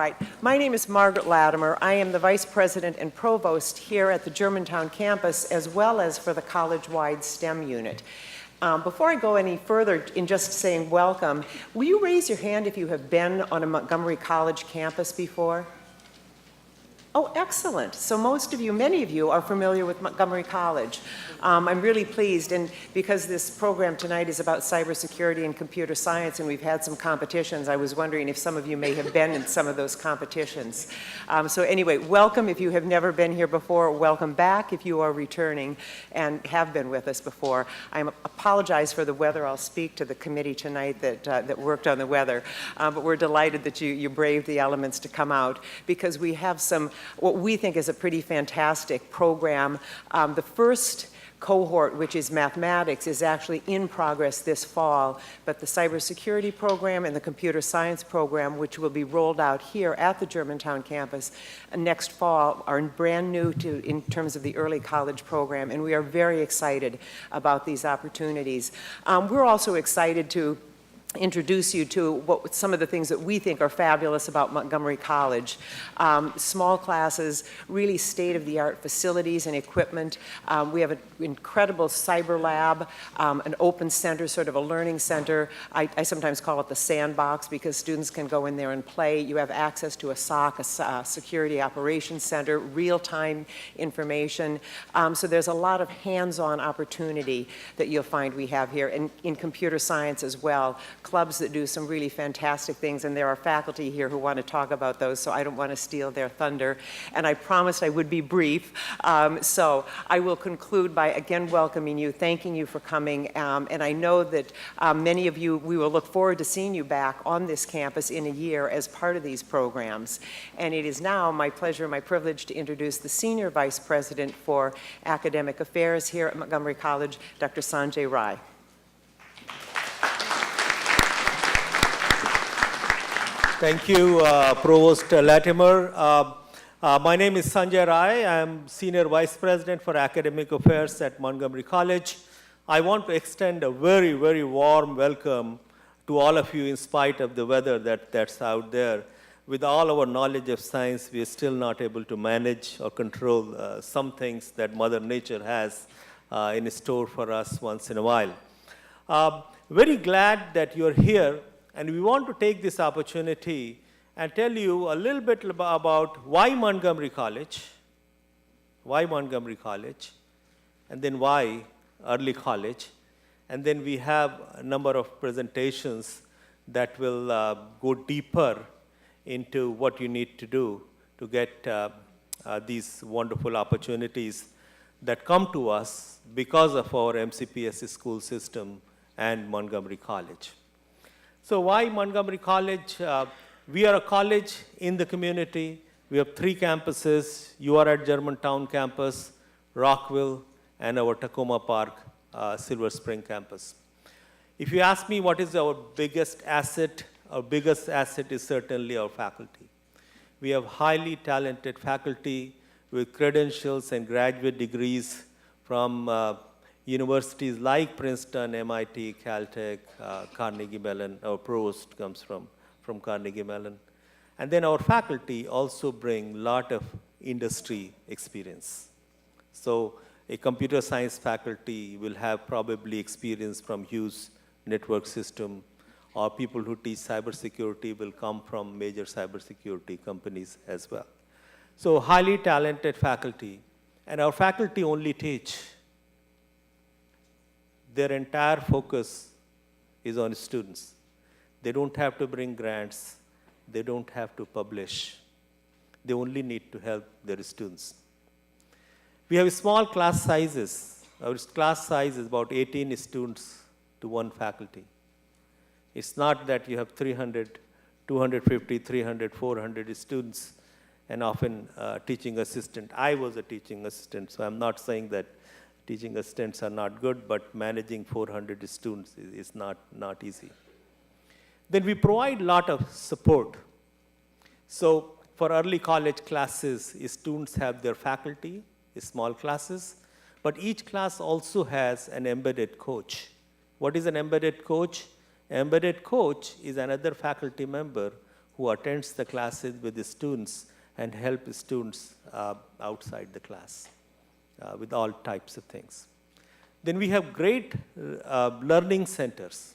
right. My name is Margaret Latimer. I am the Vice President and Provost here at the Germantown campus, as well as for the college-wide STEM unit. Before I go any further in just saying welcome, will you raise your hand if you have been on a Montgomery College campus before? Oh, excellent. So many of you are familiar with Montgomery College. I'm really pleased, and because this program tonight is about cybersecurity and computer science, and we've had some competitions, I was wondering if some of you may have been in some of those competitions. So anyway, welcome if you have never been here before. Welcome back if you are returning and have been with us before. I apologize for the weather. I'll speak to the committee tonight that worked on the weather, but we're delighted that you braved the elements to come out, because we have what we think is a pretty fantastic program. The first cohort, which is mathematics, is actually in progress this fall, but the cybersecurity program and the computer science program, which will be rolled out here at the Germantown campus next fall, are brand new in terms of the early college program, and we are very excited about these opportunities. We're also excited to introduce you to some of the things that we think are fabulous about Montgomery College. Small classes, really state-of-the-art facilities and equipment. We have an incredible cyber lab, an open center, sort of a learning center. I sometimes call it the sandbox, because students can go in there and play. You have access to a SOC, a Security Operations Center, real-time information. So there's a lot of hands-on opportunity that you'll find we have here, and in computer science as well. Clubs that do some really fantastic things, and there are faculty here who want to talk about those, so I don't want to steal their thunder. And I promised I would be brief, so I will conclude by again welcoming you, thanking you for coming, and I know that many of you, we will look forward to seeing you back on this campus in a year as part of these programs. And it is now my pleasure, my privilege to introduce the Senior Vice President for Academic Affairs here at Montgomery College, Dr. Sanjay Rai. Thank you, Provost Latimer. My name is Sanjay Rai. I'm Senior Vice President for Academic Affairs at Montgomery College. I want to extend a very, very warm welcome to all of you in spite of the weather that's out there. With all our knowledge of science, we are still not able to manage or control some things that Mother Nature has in store for us once in a while. Very glad that you're here. And we want to take this opportunity and tell you a little bit about why Montgomery College, and then why early college. And then we have a number of presentations that will go deeper into what you need to do to get these wonderful opportunities that come to us because of our MCPS school system and Montgomery College. So why Montgomery College? We are a college in the community. We have 3 campuses. You are at Germantown campus, Rockville, and our Tacoma Park, Silver Spring campus. If you ask me what is our biggest asset is certainly our faculty. We have highly talented faculty with credentials and graduate degrees from universities like Princeton, MIT, Caltech, Carnegie Mellon. Our provost comes from Carnegie Mellon. And then our faculty also bring a lot of industry experience. So a computer science faculty will have probably experience from Hughes Network System, or people who teach cybersecurity will come from major cybersecurity companies as well. So highly talented faculty. And our faculty only teach. Their entire focus is on students. They don't have to bring grants. They don't have to publish. They only need to help their students. We have small class sizes. Our class size is about 18 students to 1 faculty. It's not that you have 300, 250, 300, 400 students, and often teaching assistant. I was a teaching assistant, so I'm not saying that teaching assistants are not good, but managing 400 students is not easy. Then we provide a lot of support. So for early college classes, students have their faculty, small classes, but each class also has an embedded coach. What is an embedded coach? Embedded coach is another faculty member who attends the classes with the students and help the students outside the class with all types of things. Then we have great learning centers,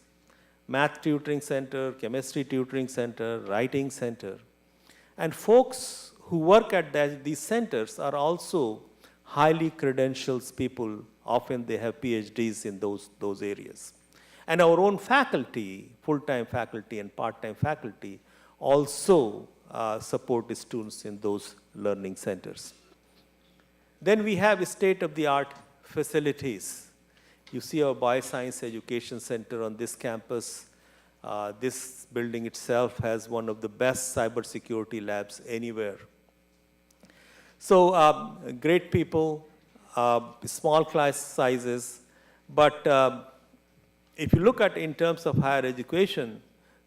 math tutoring center, chemistry tutoring center, writing center. And folks who work at these centers are also highly credentialed people. Often they have PhDs in those areas. And our own faculty, full-time faculty and part-time faculty, also support the students in those learning centers. Then we have state-of-the-art facilities. You see our Bioscience Education Center on this campus. This building itself has one of the best cybersecurity labs anywhere. So great people, small class sizes, but if you look at in terms of higher education,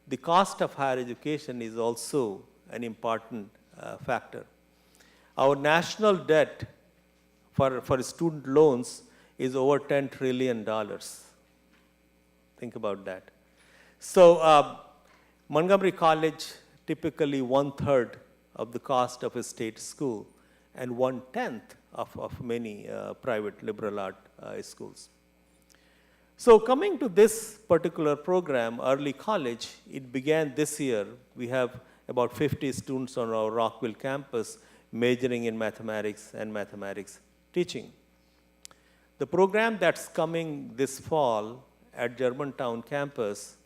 the cost of higher education is also an important factor. Our national debt for student loans is over $10 trillion. Think about that. So Montgomery College, typically 1/3 of the cost of a state school and 1/10 of many private liberal art schools. So coming to this particular program, Early College, it began this year. We have about 50 students on our Rockville campus majoring in mathematics and mathematics teaching. The program that's coming this fall at Germantown campus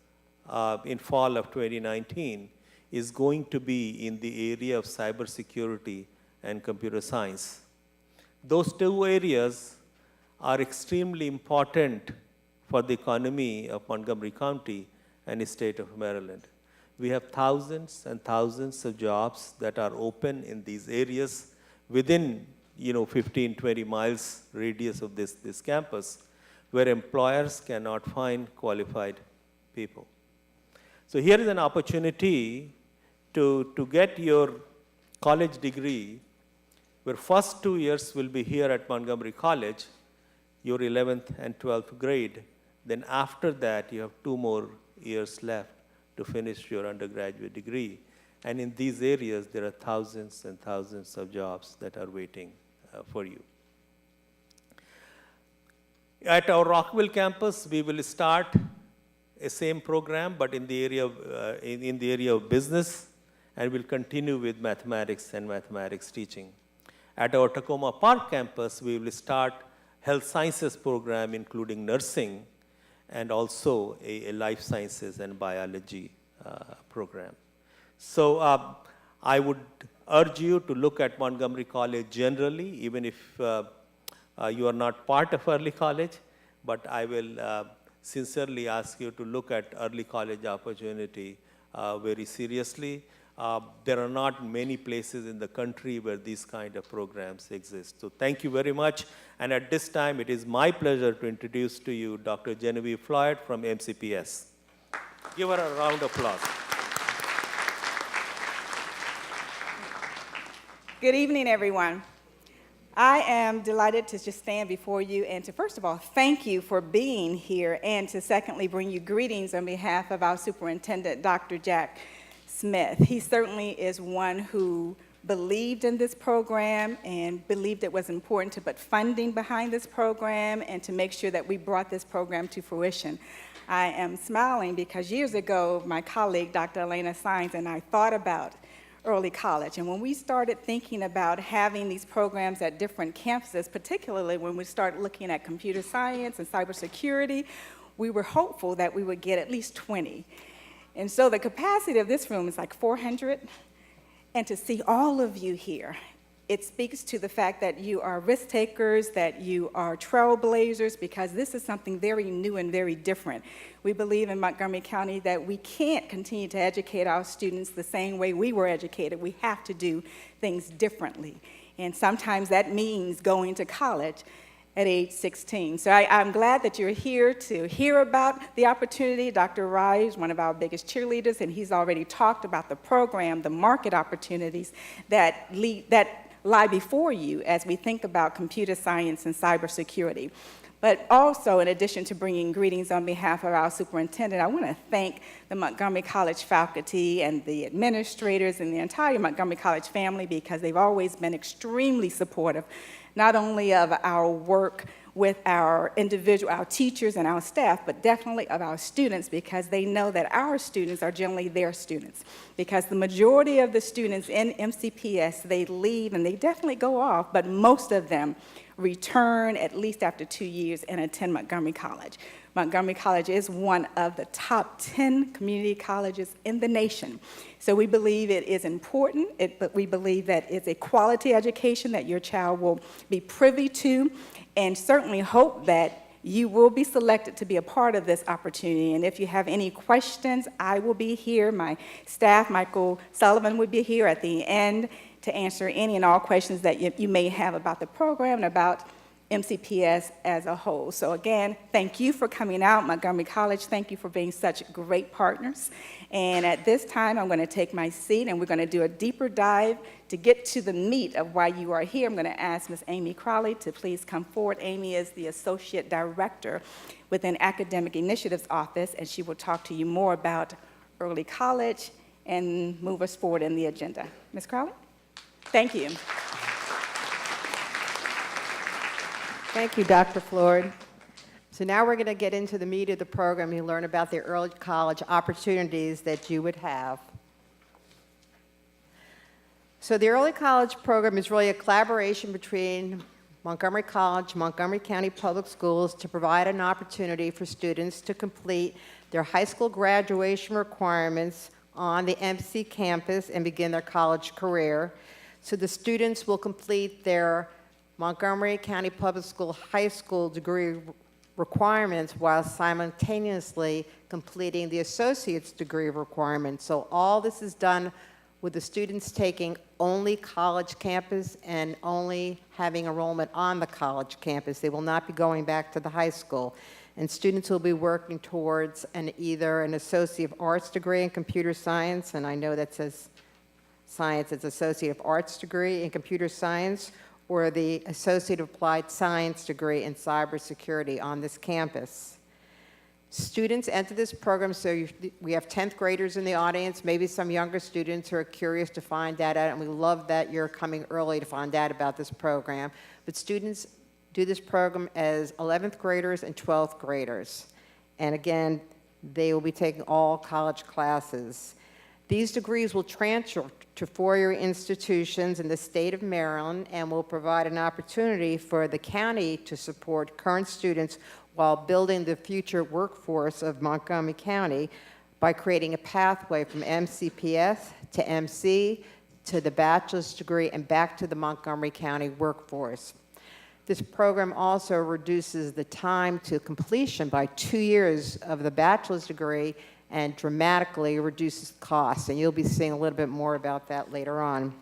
in fall of 2019 is going to be in the area of cybersecurity and computer science. Those two areas are extremely important for the economy of Montgomery County and the state of Maryland. We have thousands and thousands of jobs that are open in these areas within 15, 20 miles radius of this campus, where employers cannot find qualified people. So here is an opportunity to get your college degree, where first 2 years will be here at Montgomery College, your 11th and 12th grade. Then after that, you have 2 more years left to finish your undergraduate degree. And in these areas, there are thousands and thousands of jobs that are waiting for you. At our Rockville campus, we will start a same program, but in the area of business, and we'll continue with mathematics and mathematics teaching. At our Tacoma Park campus, we will start health sciences program, including nursing, and also a life sciences and biology program. So I would urge you to look at Montgomery College generally, even if you are not part of early college, but I will sincerely ask you to look at early college opportunity very seriously. There are not many places in the country where these kind of programs exist. So thank you very much. And at this time, it is my pleasure to introduce to you Dr. Genevieve Floyd from MCPS. Give her a round of applause. Good evening, everyone. I am delighted to just stand before you and to, first of all, thank you for being here, and to secondly, bring you greetings on behalf of our superintendent, Dr. Jack Smith. He certainly is one who believed in this program and believed it was important to put funding behind this program and to make sure that we brought this program to fruition. I am smiling because years ago, my colleague, Dr. Elena Sines, and I thought about early college. And when we started thinking about having these programs at different campuses, particularly when we started looking at computer science and cybersecurity, we were hopeful that we would get at least 20. And so the capacity of this room is like 400. And to see all of you here, it speaks to the fact that you are risk takers, that you are trailblazers, because this is something very new and very different. We believe in Montgomery County that we can't continue to educate our students the same way we were educated. We have to do things differently. And sometimes that means going to college at age 16. So I'm glad that you're here to hear about the opportunity. Dr. Rai is one of our biggest cheerleaders, and he's already talked about the program, the market opportunities that lie before you as we think about computer science and cybersecurity. But also, in addition to bringing greetings on behalf of our superintendent, I want to thank the Montgomery College faculty and the administrators and the entire Montgomery College family, because they've always been extremely supportive, not only of our work with our teachers and our staff, but definitely of our students, because they know that our students are generally their students. Because the majority of the students in MCPS, they leave and they definitely go off, but most of them return at least after 2 years and attend Montgomery College. Montgomery College is one of the top 10 community colleges in the nation. So we believe it is important, but we believe that it's a quality education that your child will be privy to, and certainly hope that you will be selected to be a part of this opportunity. And if you have any questions, I will be here. My staff, Michael Sullivan, will be here at the end to answer any and all questions that you may have about the program and about MCPS as a whole. So again, thank you for coming out, Montgomery College. Thank you for being such great partners. And at this time, I'm going to take my seat, and we're going to do a deeper dive to get to the meat of why you are here. I'm going to ask Ms. Amy Crowley to please come forward. Amy is the Associate Director within Academic Initiatives Office, and she will talk to you more about early college and move us forward in the agenda. Ms. Crowley? Thank you. Thank you, Dr. Floyd. So now we're going to get into the meat of the program. You learn about the early college opportunities that you would have. So the early college program is really a collaboration between Montgomery College, Montgomery County Public Schools, to provide an opportunity for students to complete their high school graduation requirements on the MC campus and begin their college career. So the students will complete their Montgomery County Public School high school degree requirements while simultaneously completing the associate's degree requirements. So all this is done with the students taking only college campus and only having enrollment on the college campus. They will not be going back to the high school. And students will be working towards either an Associate of Arts degree in computer science, and I know that says science, it's Associate of Arts degree in computer science, or the Associate of Applied Science degree in Cybersecurity on this campus. Students enter this program, so we have 10th graders in the audience, maybe some younger students who are curious to find that out, and we love that you're coming early to find out about this program. But students do this program as 11th graders and 12th graders. And again, they will be taking all college classes. These degrees will transfer to four-year institutions in the state of Maryland and will provide an opportunity for the county to support current students while building the future workforce of Montgomery County by creating a pathway from MCPS to MC to the bachelor's degree and back to the Montgomery County workforce. This program also reduces the time to completion by 2 years of the bachelor's degree and dramatically reduces costs. And you'll be seeing a little bit more about that later on.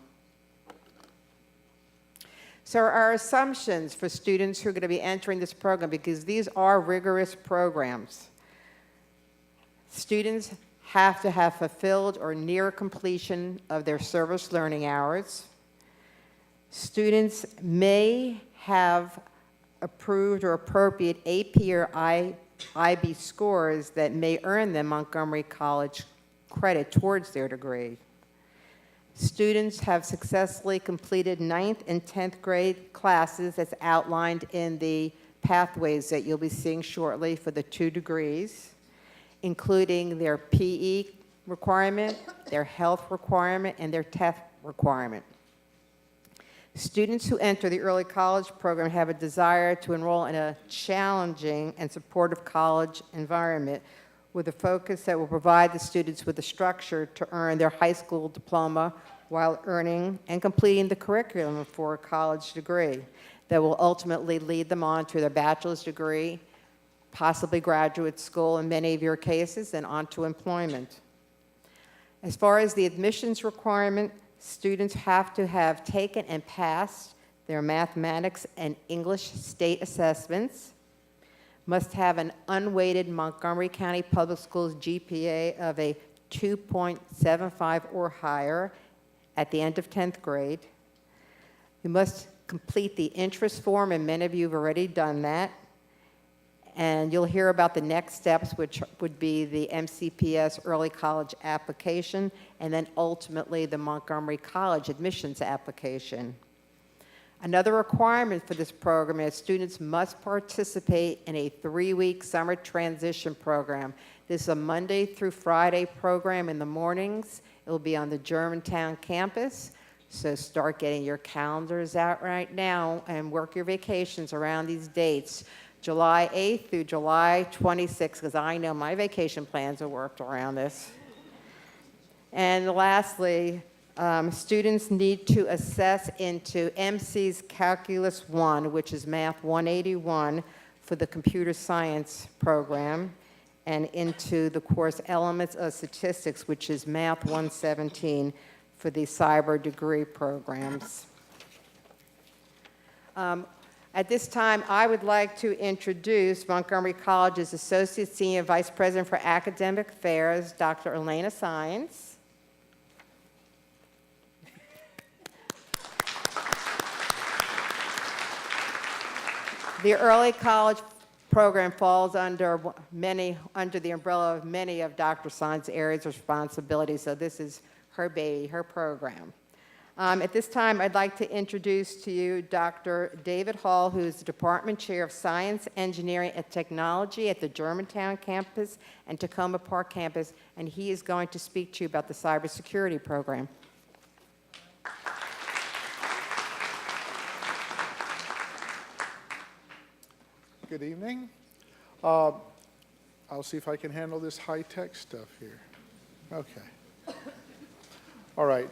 So our assumptions for students who are going to be entering this program, because these are rigorous programs. Students have to have fulfilled or near completion of their service learning hours. Students may have approved or appropriate AP or IB scores that may earn them Montgomery College credit towards their degree. Students have successfully completed 9th and 10th grade classes as outlined in the pathways that you'll be seeing shortly for the 2 degrees, including their PE requirement, their health requirement, and their TEF requirement. Students who enter the early college program have a desire to enroll in a challenging and supportive college environment with a focus that will provide the students with the structure to earn their high school diploma while earning and completing the curriculum for a college degree that will ultimately lead them on to their bachelor's degree, possibly graduate school in many of your cases, and on to employment. As far as the admissions requirement, students have to have taken and passed their mathematics and English state assessments, must have an unweighted Montgomery County Public Schools GPA of a 2.75 or higher at the end of 10th grade. You must complete the interest form, and many of you have already done that. And you'll hear about the next steps, which would be the MCPS early college application, and then ultimately the Montgomery College admissions application. Another requirement for this program is students must participate in a 3-week summer transition program. This is a Monday through Friday program in the mornings. It will be on the Germantown campus. So start getting your calendars out right now and work your vacations around these dates. July 8th through July 26th, because I know my vacation plans are worked around this. And lastly, students need to assess into MC's Calculus 1, which is Math 181 for the computer science program, and into the course Elements of Statistics, which is Math 117 for the cyber degree programs. At this time, I would like to introduce Montgomery College's Associate Senior Vice President for Academic Affairs, Dr. Elena Sines. The early college program falls under the umbrella of many of Dr. Sines' areas of responsibility, so this is her baby, her program. At this time, I'd like to introduce to you Dr. David Hall, who is the Department Chair of Science, Engineering, and Technology at the Germantown campus and Tacoma Park campus, and he is going to speak to you about the cybersecurity program. Good evening. I'll see if I can handle this high-tech stuff here. Okay. All right.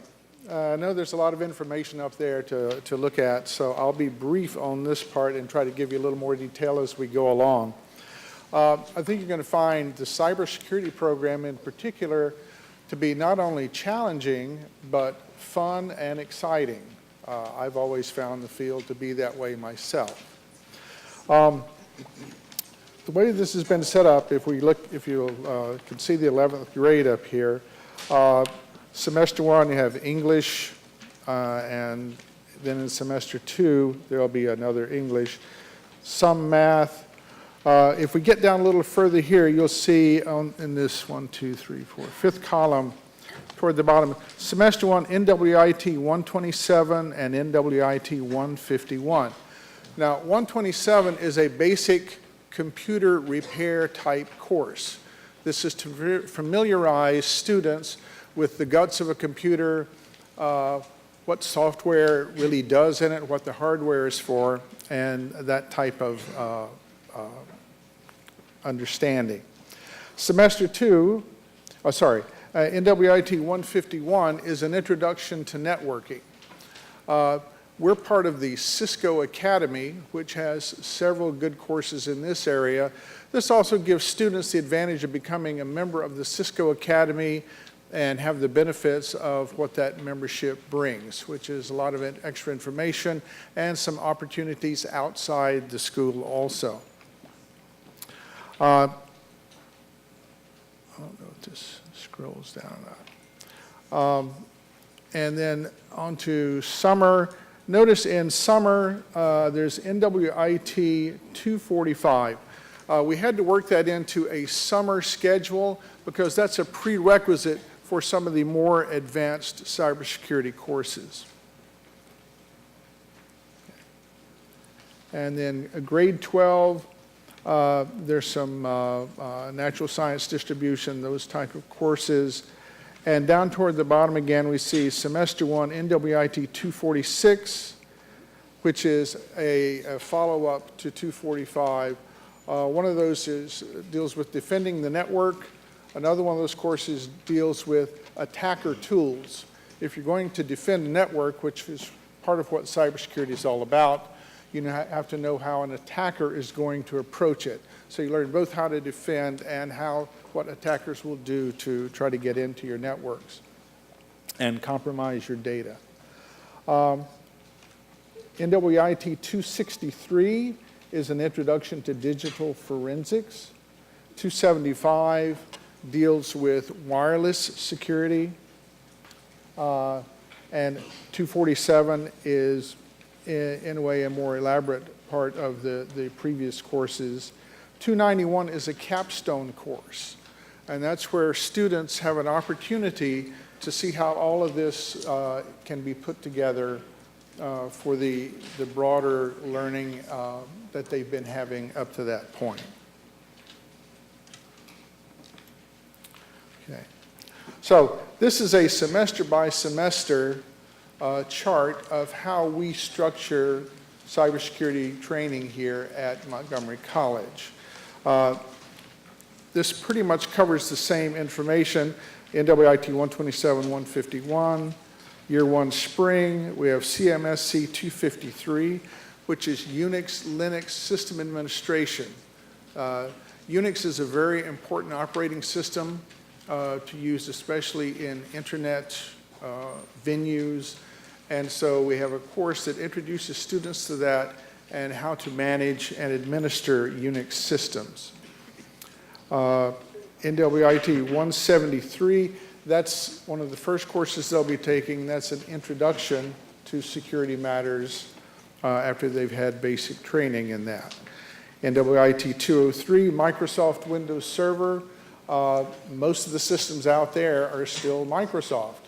I know there's a lot of information up there to look at, so I'll be brief on this part and try to give you a little more detail as we go along. I think you're going to find the cybersecurity program in particular to be not only challenging, but fun and exciting. I've always found the field to be that way myself. The way this has been set up, if you can see the 11th grade up here, semester 1 you have English, and then in semester 2 there will be another English, some math. If we get down a little further here, you'll see in this 5th column toward the bottom, semester 1 NWIT 127 and NWIT 151. Now 127 is a basic computer repair type course. This is to familiarize students with the guts of a computer, what software really does in it, what the hardware is for, and that type of understanding. Semester 2, NWIT 151 is an introduction to networking. We're part of the Cisco Academy, which has several good courses in this area. This also gives students the advantage of becoming a member of the Cisco Academy and have the benefits of what that membership brings, which is a lot of extra information and some opportunities outside the school also. I don't know if this scrolls down or not. And then on to summer. Notice in summer, there's NWIT 245. We had to work that into a summer schedule because that's a prerequisite for some of the more advanced cybersecurity courses. And then grade 12, there's some natural science distribution, those type of courses. And down toward the bottom again, we see semester 1 NWIT 246, which is a follow-up to 245. One of those deals with defending the network. Another one of those courses deals with attacker tools. If you're going to defend the network, which is part of what cybersecurity is all about, you have to know how an attacker is going to approach it. So you learn both how to defend and what attackers will do to try to get into your networks and compromise your data. NWIT 263 is an introduction to digital forensics. 275 deals with wireless security. And 247 is, in a way, a more elaborate part of the previous courses. 291 is a capstone course, and that's where students have an opportunity to see how all of this can be put together for the broader learning that they've been having up to that point. Okay. So this is a semester by semester chart of how we structure cybersecurity training here at Montgomery College. This pretty much covers the same information. NWIT 127, 151. Year 1 spring, we have CMSC 253, which is Unix, Linux System Administration. Unix is a very important operating system to use, especially in internet venues. And so we have a course that introduces students to that and how to manage and administer Unix systems. NWIT 173, that's one of the first courses they'll be taking. That's an introduction to security matters after they've had basic training in that. NWIT 203, Microsoft Windows Server. Most of the systems out there are still Microsoft.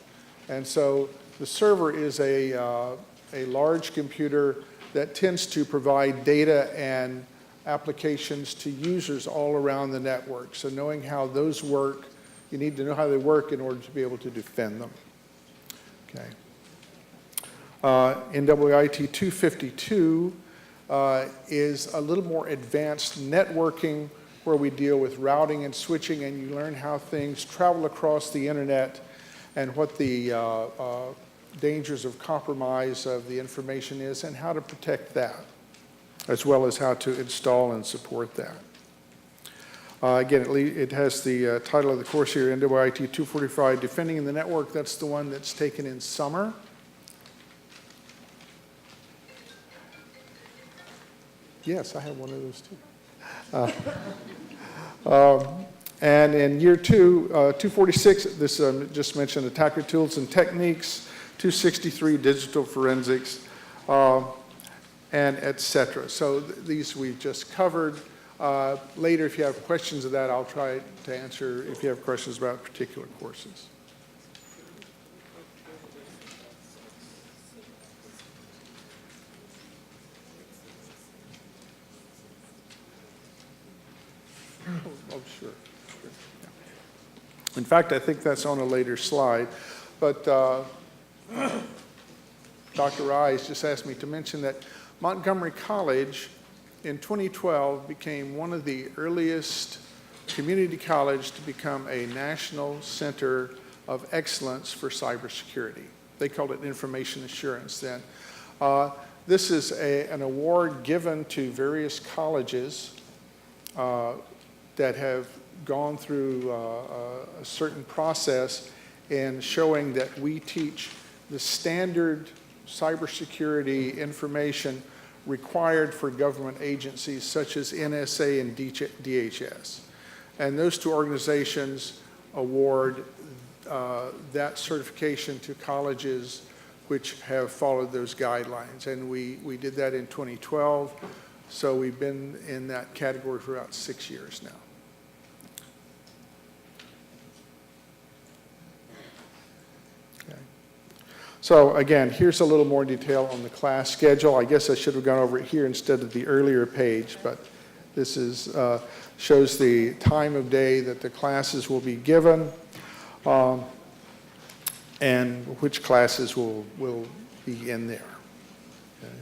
And so the server is a large computer that tends to provide data and applications to users all around the network. So knowing how those work, you need to know how they work in order to be able to defend them. Okay. NWIT 252 is a little more advanced networking where we deal with routing and switching, and you learn how things travel across the internet and what the dangers of compromise of the information is and how to protect that, as well as how to install and support that. Again, it has the title of the course here, NWIT 245, Defending the Network. That's the one that's taken in summer. Yes, I have one of those too. And in year 2, 246, this just mentioned attacker tools and techniques, 263, digital forensics, and et cetera. So these we've just covered. Later, if you have questions of that, I'll try to answer if you have questions about particular courses. Oh, sure. Yeah. In fact, I think that's on a later slide. But Dr. Rise just asked me to mention that Montgomery College in 2012 became one of the earliest community colleges to become a national center of excellence for cybersecurity. They called it information assurance then. This is an award given to various colleges that have gone through a certain process in showing that we teach the standard cybersecurity information required for government agencies such as NSA and DHS. And those two organizations award that certification to colleges which have followed those guidelines. And we did that in 2012, so we've been in that category for about 6 years now. So again, here's a little more detail on the class schedule. I guess I should have gone over it here instead of the earlier page, but this is, shows the time of day that the classes will be given and which classes will be in there. Okay.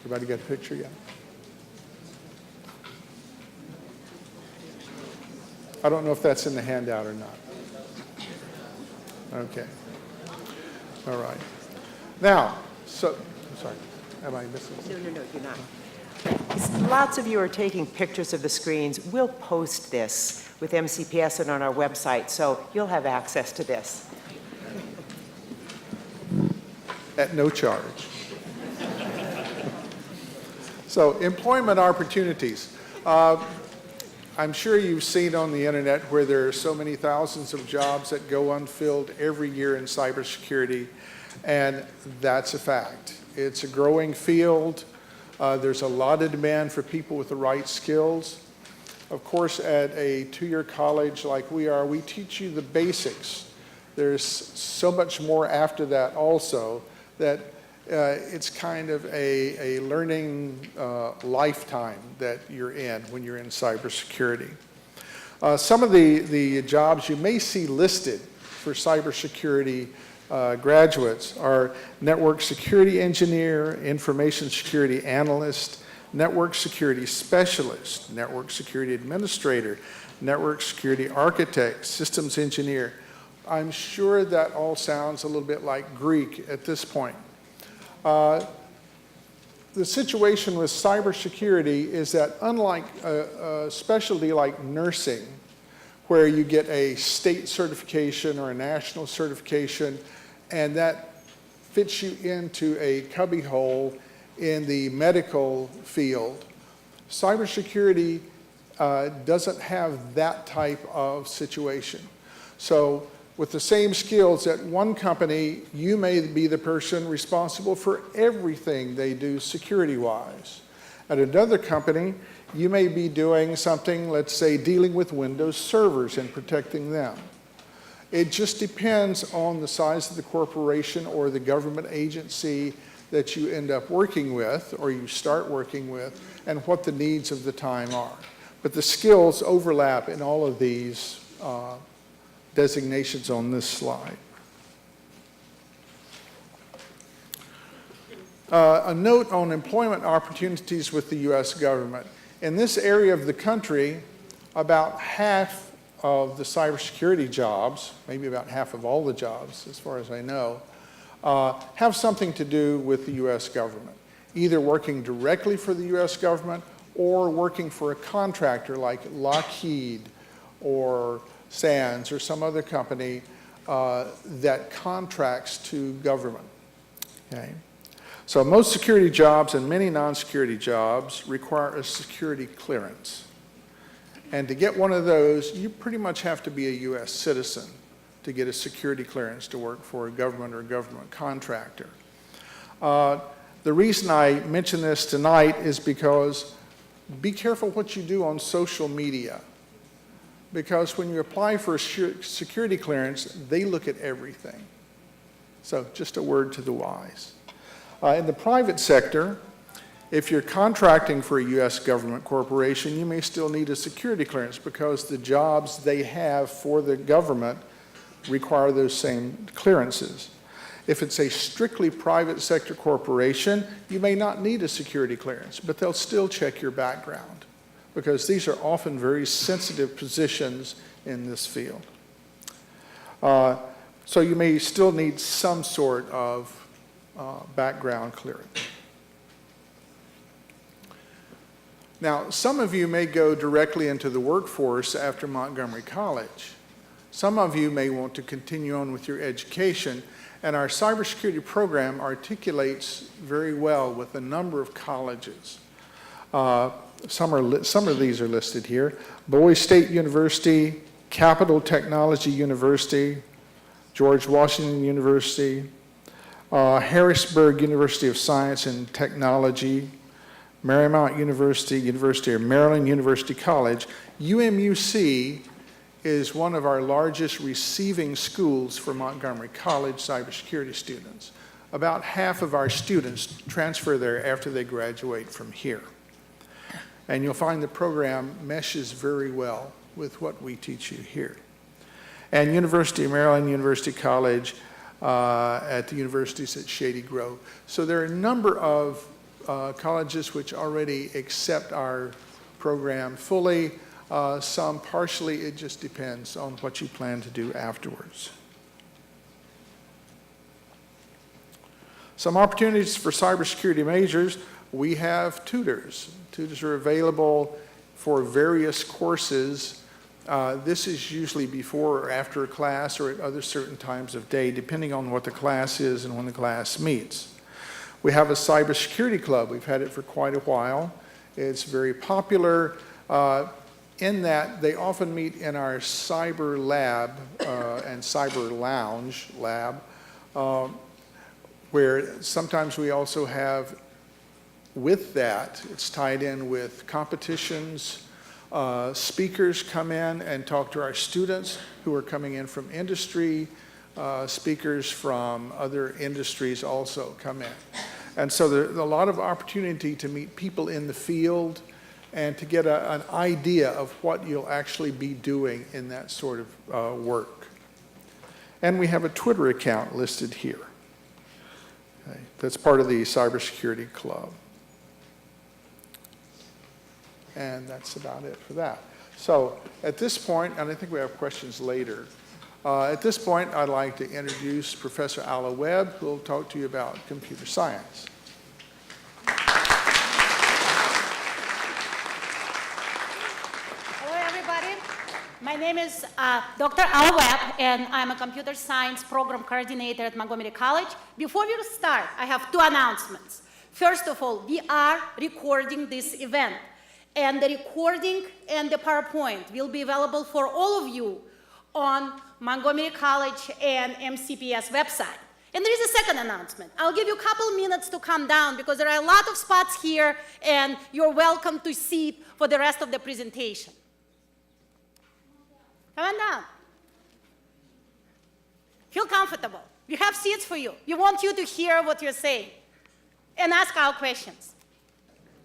Everybody got a picture yet? I don't know if that's in the handout or not. Okay. All right. Now, so, I'm sorry, am I missing something? No, you're not. Lots of you are taking pictures of the screens. We'll post this with MCPS and on our website, so you'll have access to this. At no charge. So, employment opportunities. I'm sure you've seen on the internet where there are so many thousands of jobs that go unfilled every year in cybersecurity, and that's a fact. It's a growing field. There's a lot of demand for people with the right skills. Of course, at a two-year college like we are, we teach you the basics. There's so much more after that also that it's kind of a learning lifetime that you're in when you're in cybersecurity. Some of the jobs you may see listed for cybersecurity graduates are network security engineer, information security analyst, network security specialist, network security administrator, network security architect, systems engineer. I'm sure that all sounds a little bit like Greek at this point. The situation with cybersecurity is that unlike a specialty like nursing, where you get a state certification or a national certification, and that fits you into a cubbyhole in the medical field, cybersecurity doesn't have that type of situation. So with the same skills at one company, you may be the person responsible for everything they do security-wise. At another company, you may be doing something, let's say, dealing with Windows servers and protecting them. It just depends on the size of the corporation or the government agency that you end up working with or you start working with and what the needs of the time are. But the skills overlap in all of these designations on this slide. A note on employment opportunities with the U.S. government. In this area of the country, about half of the cybersecurity jobs, maybe about half of all the jobs, as far as I know, have something to do with the U.S. government, either working directly for the U.S. government or working for a contractor like Lockheed or Sands or some other company that contracts to government. Okay? So most security jobs and many non-security jobs require a security clearance. And to get one of those, you pretty much have to be a U.S. citizen to get a security clearance to work for a government or government contractor. The reason I mention this tonight is because be careful what you do on social media. Because when you apply for a security clearance, they look at everything. So just a word to the wise. In the private sector, if you're contracting for a U.S. government corporation, you may still need a security clearance because the jobs they have for the government require those same clearances. If it's a strictly private sector corporation, you may not need a security clearance, but they'll still check your background because these are often very sensitive positions in this field. So you may still need some sort of background clearance. Now, some of you may go directly into the workforce after Montgomery College. Some of you may want to continue on with your education, and our cybersecurity program articulates very well with a number of colleges. Some of these are listed here. Bowie State University, Capital Technology University, George Washington University, Harrisburg University of Science and Technology, Marymount University, University of Maryland, University College. UMUC is one of our largest receiving schools for Montgomery College cybersecurity students. About half of our students transfer there after they graduate from here. And you'll find the program meshes very well with what we teach you here. And University of Maryland, University College, at the universities at Shady Grove. So there are a number of colleges which already accept our program fully, some partially. It just depends on what you plan to do afterwards. Some opportunities for cybersecurity majors. We have tutors. Tutors are available for various courses. This is usually before or after a class or at other certain times of day, depending on what the class is and when the class meets. We have a cybersecurity club. We've had it for quite a while. It's very popular in that they often meet in our cyber lab and cyber lounge lab, where sometimes we also have with that, it's tied in with competitions. Speakers come in and talk to our students who are coming in from industry. Speakers from other industries also come in. And so there's a lot of opportunity to meet people in the field and to get an idea of what you'll actually be doing in that sort of work. And we have a Twitter account listed here. Okay. That's part of the Cybersecurity Club. And that's about it for that. So at this point, and I think we have questions later, at this point I'd like to introduce Professor Alla Webb, who will talk to you about computer science. Hello, everybody. My name is Dr. Alla Webb, and I'm a computer science program coordinator at Montgomery College. Before we start, I have two announcements. First of all, we are recording this event, and the recording and the PowerPoint will be available for all of you on Montgomery College and MCPS website. And there is a second announcement. I'll give you a couple minutes to come down because there are a lot of spots here, and you're welcome to sit for the rest of the presentation. Come on down. Feel comfortable. We have seats for you. We want you to hear what you're saying and ask our questions.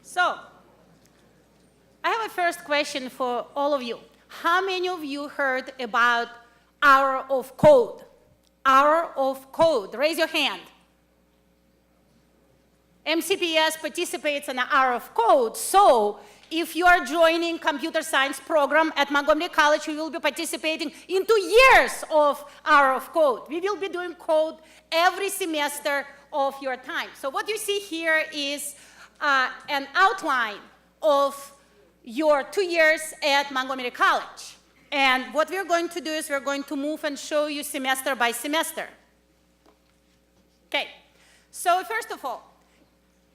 So, I have a first question for all of you. How many of you heard about Hour of Code? Hour of Code. Raise your hand. MCPS participates in the Hour of Code, so if you are joining computer science program at Montgomery College, you will be participating in 2 years of Hour of Code. We will be doing code every semester of your time. So what you see here is an outline of your 2 years at Montgomery College. And what we're going to do is we're going to move and show you semester by semester. Okay, so first of all,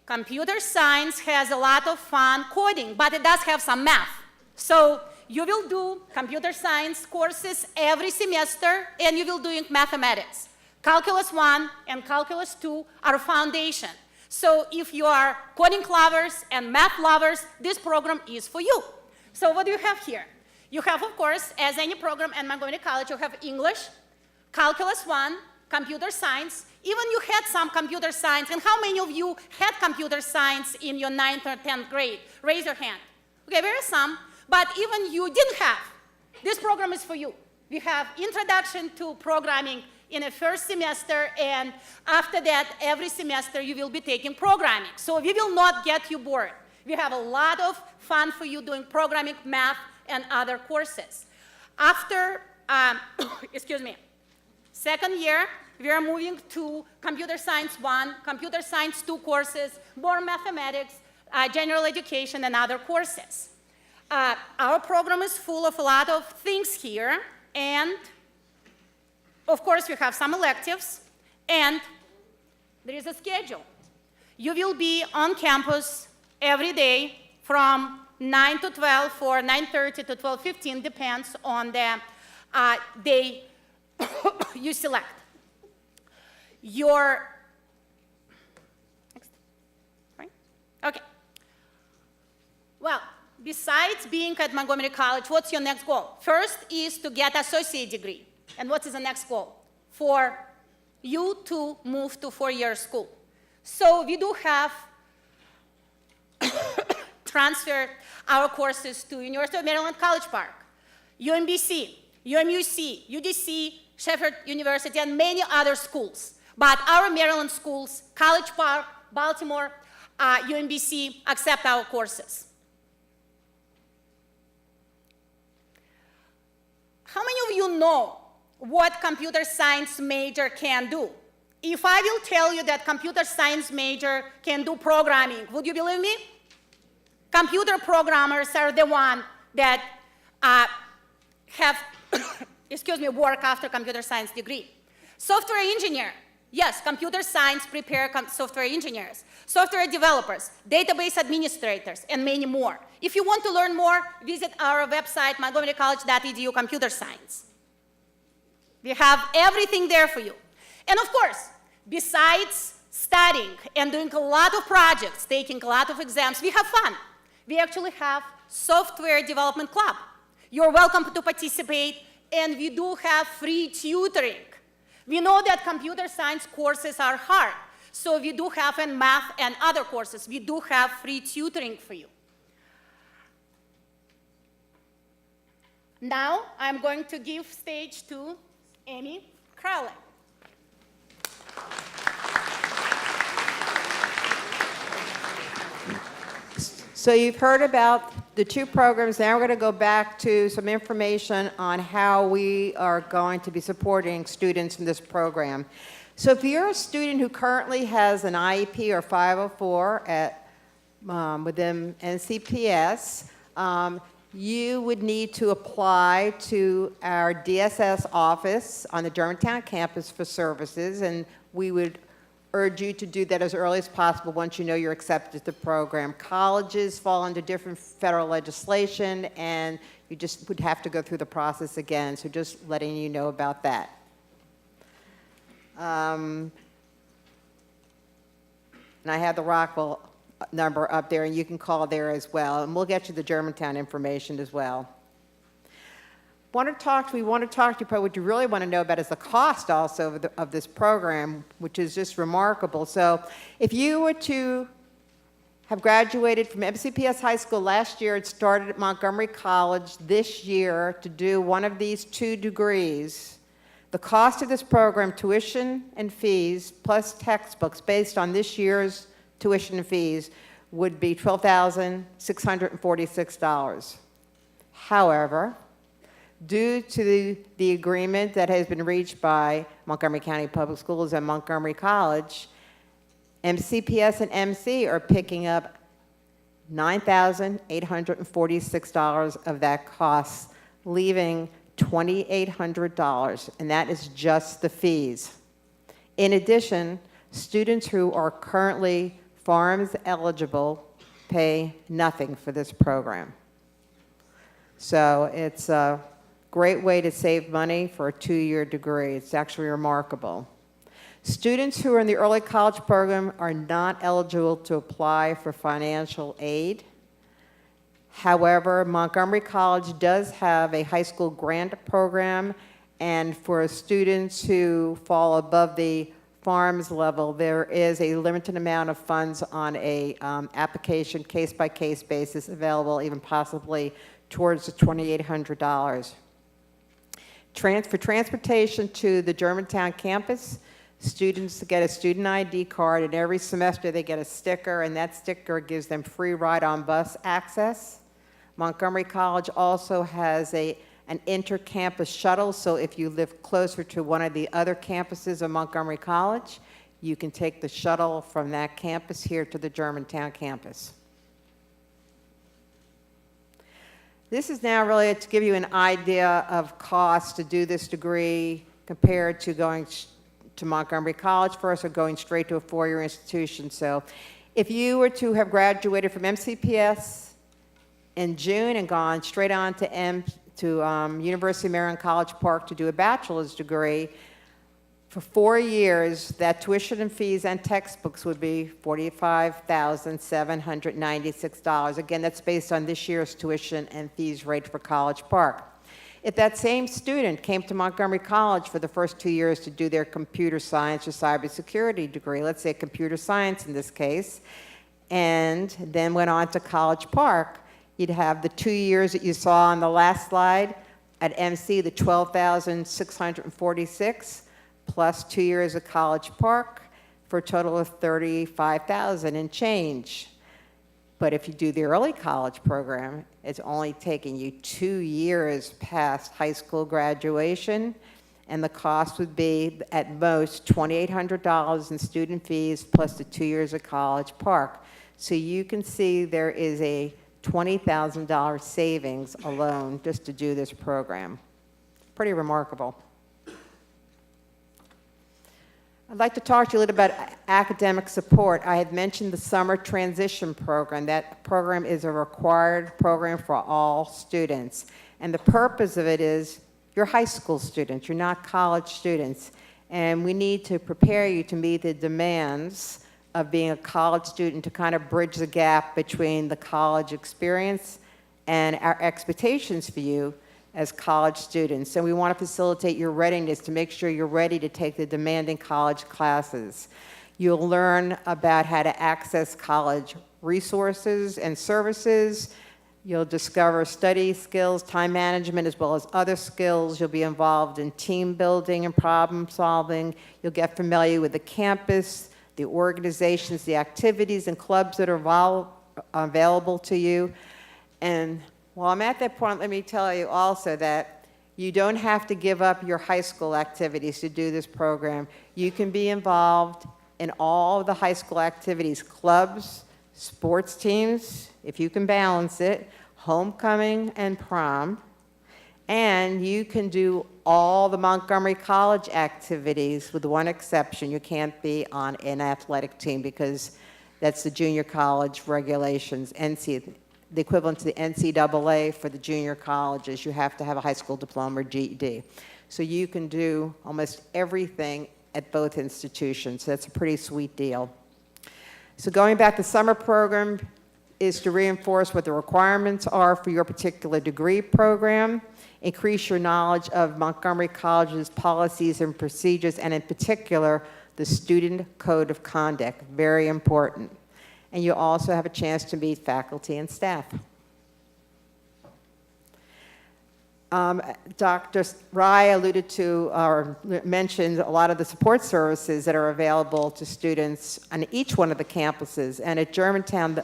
computer science has a lot of fun coding, but it does have some math. So you will do computer science courses every semester, and you will do mathematics. Calculus 1 and Calculus 2 are a foundation. So if you are coding lovers and math lovers, this program is for you. So what do you have here? You have, of course, as any program at Montgomery College, you have English, Calculus 1, computer science. Even you had some computer science. And how many of you had computer science in your 9th or 10th grade? Raise your hand. Okay, there are some. But even you didn't have. This program is for you. We have introduction to programming in the first semester, and after that, every semester you will be taking programming. So we will not get you bored. We have a lot of fun for you doing programming, math, and other courses. After, excuse me, second year, we are moving to Computer Science 1, Computer Science 2 courses, more mathematics, general education, and other courses. Our program is full of a lot of things here, and of course, we have some electives, and there is a schedule. You will be on campus every day from 9 to 12 or 9:30 to 12:15, depends on the day you select. Next. Right? Okay. Well, besides being at Montgomery College, what's your next goal? First is to get associate degree. And what is the next goal? For you to move to four-year school. So we do have transferred our courses to University of Maryland College Park, UMBC, UMUC, UDC, Shepherd University, and many other schools. But our Maryland schools, College Park, Baltimore, UMBC, accept our courses. How many of you know what computer science major can do? If I will tell you that computer science major can do programming, would you believe me? Computer programmers are the ones that have, work after computer science degree. Software engineer, yes, computer science prepare software engineers. Software developers, database administrators, and many more. If you want to learn more, visit our website, montgomerycollege.edu, computer science. We have everything there for you. And of course, besides studying and doing a lot of projects, taking a lot of exams, we have fun. We actually have software development club. You're welcome to participate, and we do have free tutoring. We know that computer science courses are hard, so we do have in math and other courses, we do have free tutoring for you. Now, I'm going to give stage to Amy Crowley. So you've heard about the two programs. Now we're going to go back to some information on how we are going to be supporting students in this program. So if you're a student who currently has an IEP or 504 within MCPS, you would need to apply to our DSS office on the Germantown campus for services, and we would urge you to do that as early as possible once you know you're accepted to the program. Colleges fall under different federal legislation, and you just would have to go through the process again, so just letting you know about that. And I have the Rockville number up there, and you can call there as well, and we'll get you the Germantown information as well. We want to talk to you, but what you really want to know about is the cost also of this program, which is just remarkable. So if you were to have graduated from MCPS High School last year, it started at Montgomery College this year to do one of these two degrees, the cost of this program, tuition and fees, plus textbooks based on this year's tuition and fees, would be $12,646. However, due to the agreement that has been reached by Montgomery County Public Schools and Montgomery College, MCPS and MC are picking up $9,846 of that cost, leaving $2,800, and that is just the fees. In addition, students who are currently FARMS eligible pay nothing for this program. So it's a great way to save money for a two-year degree. It's actually remarkable. Students who are in the early college program are not eligible to apply for financial aid. However, Montgomery College does have a high school grant program, and for students who fall above the FARMS level, there is a limited amount of funds on a application case-by-case basis available, even possibly towards the $2,800. For transportation to the Germantown campus, students get a student ID card, and every semester they get a sticker, and that sticker gives them free ride-on bus access. Montgomery College also has an inter-campus shuttle, so if you live closer to one of the other campuses of Montgomery College, you can take the shuttle from that campus here to the Germantown campus. This is now really to give you an idea of cost to do this degree compared to going to Montgomery College first or going straight to a four-year institution. So if you were to have graduated from MCPS in June and gone straight on to University of Maryland College Park to do a bachelor's degree, for 4 years, that tuition and fees and textbooks would be $45,796. Again, that's based on this year's tuition and fees rate for College Park. If that same student came to Montgomery College for the first 2 years to do their computer science or cybersecurity degree, let's say computer science in this case, and then went on to College Park, you'd have the 2 years that you saw on the last slide at MC, the $12,646, plus 2 years at College Park for a total of $35,000 and change. But if you do the early college program, it's only taking you 2 years past high school graduation, and the cost would be at most $2,800 in student fees plus the 2 years at College Park. So you can see there is a $20,000 savings alone just to do this program. Pretty remarkable. I'd like to talk to you a little about academic support. I had mentioned the summer transition program. That program is a required program for all students. And the purpose of it is you're high school students, you're not college students. And we need to prepare you to meet the demands of being a college student, to kind of bridge the gap between the college experience and our expectations for you as college students. And we want to facilitate your readiness to make sure you're ready to take the demanding college classes. You'll learn about how to access college resources and services. You'll discover study skills, time management, as well as other skills. You'll be involved in team building and problem solving. You'll get familiar with the campus, the organizations, the activities and clubs that are available to you. And while I'm at that point, let me tell you also that you don't have to give up your high school activities to do this program. You can be involved in all of the high school activities, clubs, sports teams, if you can balance it, homecoming and prom. And you can do all the Montgomery College activities with one exception. You can't be on an athletic team because that's the junior college regulations, the equivalent to the NCAA for the junior colleges. You have to have a high school diploma or GED. So you can do almost everything at both institutions. So that's a pretty sweet deal. So going back, the summer program is to reinforce what the requirements are for your particular degree program, increase your knowledge of Montgomery College's policies and procedures, and in particular, the Student Code of Conduct, very important. And you also have a chance to meet faculty and staff. Dr. Rai alluded to or mentioned a lot of the support services that are available to students on each one of the campuses. And at Germantown,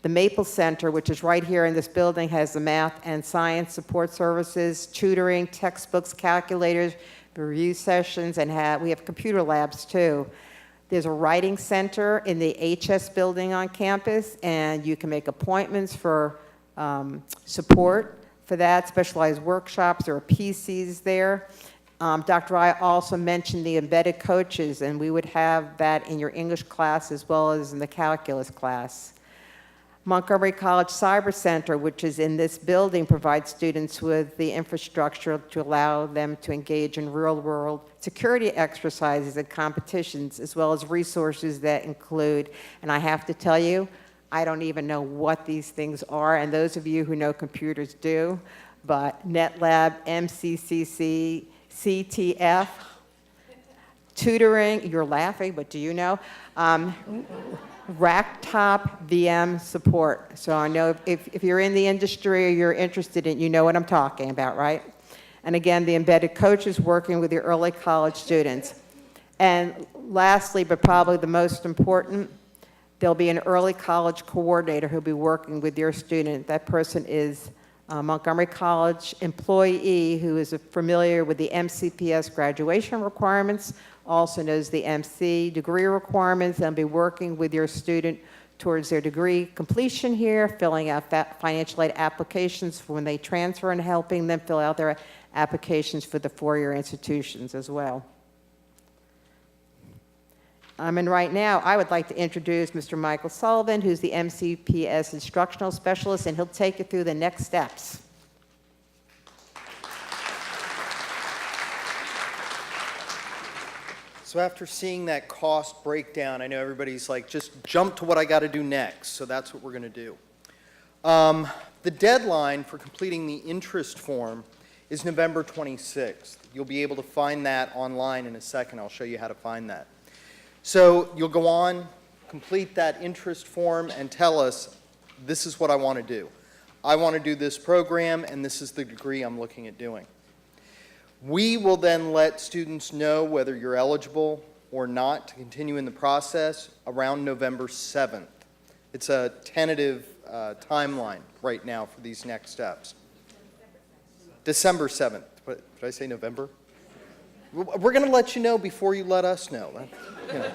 the Maple Center, which is right here in this building, has the math and science support services, tutoring, textbooks, calculators, review sessions, and we have computer labs too. There's a writing center in the HS building on campus, and you can make appointments for support for that, specialized workshops. There are PCs there. Dr. Rai also mentioned the embedded coaches, and we would have that in your English class as well as in the calculus class. Montgomery College Cyber Center, which is in this building, provides students with the infrastructure to allow them to engage in real-world security exercises and competitions, as well as resources that include, and I have to tell you, I don't even know what these things are, and those of you who know computers do, but NetLab, MCCC, CTF, tutoring, you're laughing, but do you know? Racktop VM support. So I know if you're in the industry or you're interested in, you know what I'm talking about, right? And again, the embedded coaches working with your early college students. And lastly, but probably the most important, there'll be an early college coordinator who'll be working with your student. That person is a Montgomery College employee who is familiar with the MCPS graduation requirements, also knows the MC degree requirements, and be working with your student towards their degree completion here, filling out financial aid applications for when they transfer and helping them fill out their applications for the four-year institutions as well. And right now, I would like to introduce Mr. Michael Sullivan, who's the MCPS instructional specialist, and he'll take you through the next steps. So after seeing that cost breakdown, I know everybody's like, just jump to what I got to do next. So that's what we're going to do. The deadline for completing the interest form is November 26th. You'll be able to find that online in a second. I'll show you how to find that. So you'll go on, complete that interest form, and tell us, this is what I want to do. I want to do this program, and this is the degree I'm looking at doing. We will then let students know whether you're eligible or not to continue in the process around November 7th. It's a tentative timeline right now for these next steps. December 7th. What, did I say November? We're going to let you know before you let us know. You know.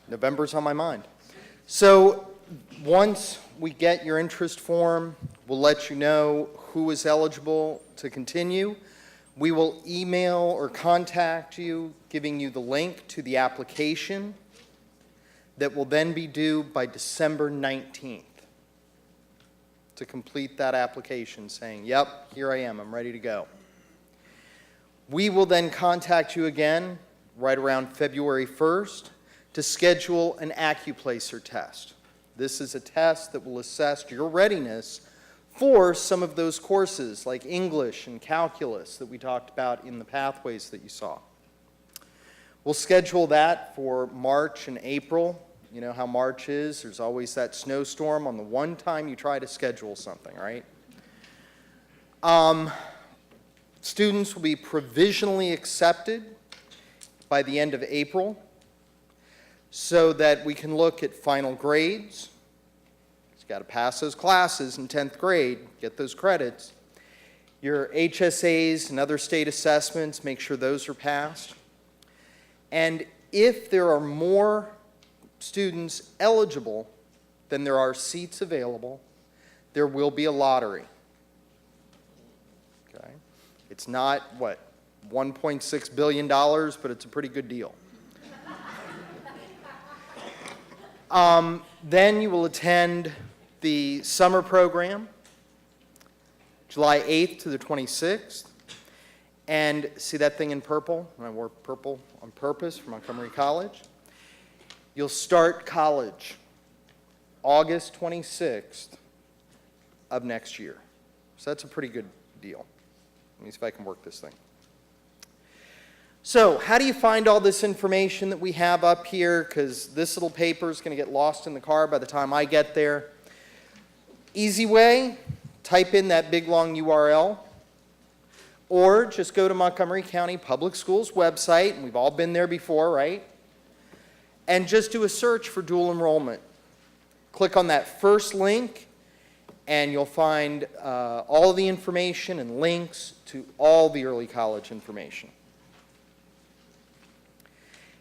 November's on my mind. So once we get your interest form, we'll let you know who is eligible to continue. We will email or contact you, giving you the link to the application that will then be due by December 19th to complete that application saying, yep, here I am, I'm ready to go. We will then contact you again right around February 1st to schedule an AccuPlacer test. This is a test that will assess your readiness for some of those courses like English and calculus that we talked about in the pathways that you saw. We'll schedule that for March and April. You know how March is. There's always that snowstorm on the one time you try to schedule something, right? Students will be provisionally accepted by the end of April so that we can look at final grades. You've got to pass those classes in 10th grade, get those credits. Your HSAs and other state assessments, make sure those are passed. And if there are more students eligible than there are seats available, there will be a lottery. Okay? It's not, what, $1.6 billion, but it's a pretty good deal. Then you will attend the summer program, July 8th to the 26th. And see that thing in purple? I wore purple on purpose for Montgomery College. You'll start college August 26th of next year. So that's a pretty good deal. Let me see if I can work this thing. So how do you find all this information that we have up here? Because this little paper is going to get lost in the car by the time I get there. Easy way, type in that big long URL. Or just go to Montgomery County Public Schools website, and we've all been there before, right? And just do a search for dual enrollment. Click on that first link, and you'll find all of the information and links to all the early college information.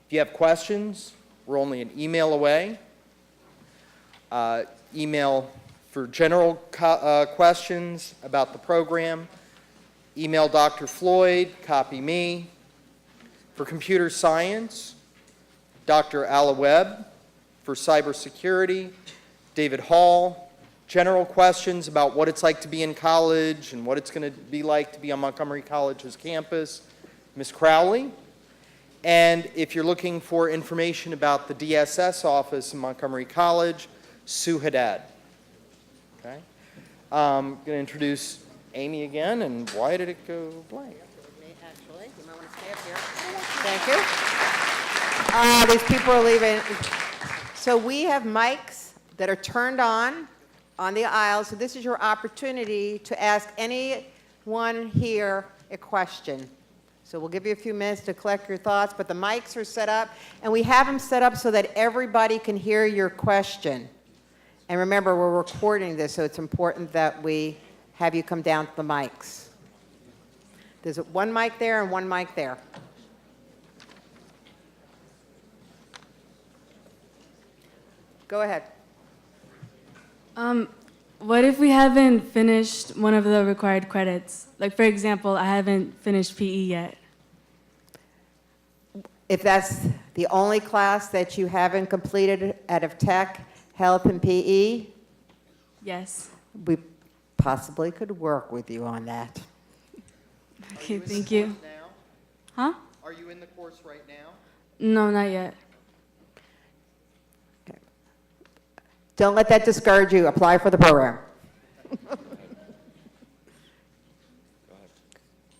If you have questions, we're only an email away. Email for general questions about the program. Email Dr. Floyd, copy me. For computer science, Dr. Alla Webb. For cybersecurity, David Hall. General questions about what it's like to be in college and what it's going to be like to be on Montgomery College's campus, Ms. Crowley. And if you're looking for information about the DSS office in Montgomery College, Sue Haddad. Okay? I'm going to introduce Amy again, and why did it go blank? Actually, you might want to stay up here. Thank you. These people are leaving. So we have mics that are turned on the aisle, so this is your opportunity to ask anyone here a question. So we'll give you a few minutes to collect your thoughts, but the mics are set up, and we have them set up so that everybody can hear your question. And remember, we're recording this, so it's important that we have you come down to the mics. There's one mic there and one mic there. Go ahead. What if we haven't finished one of the required credits? Like, for example, I haven't finished PE yet. If that's the only class that you haven't completed out of tech, health, and PE, Yes. we possibly could work with you on that. Okay, thank you. Huh? Are you in the course right now? No, not yet. Don't let that discourage you. Apply for the program.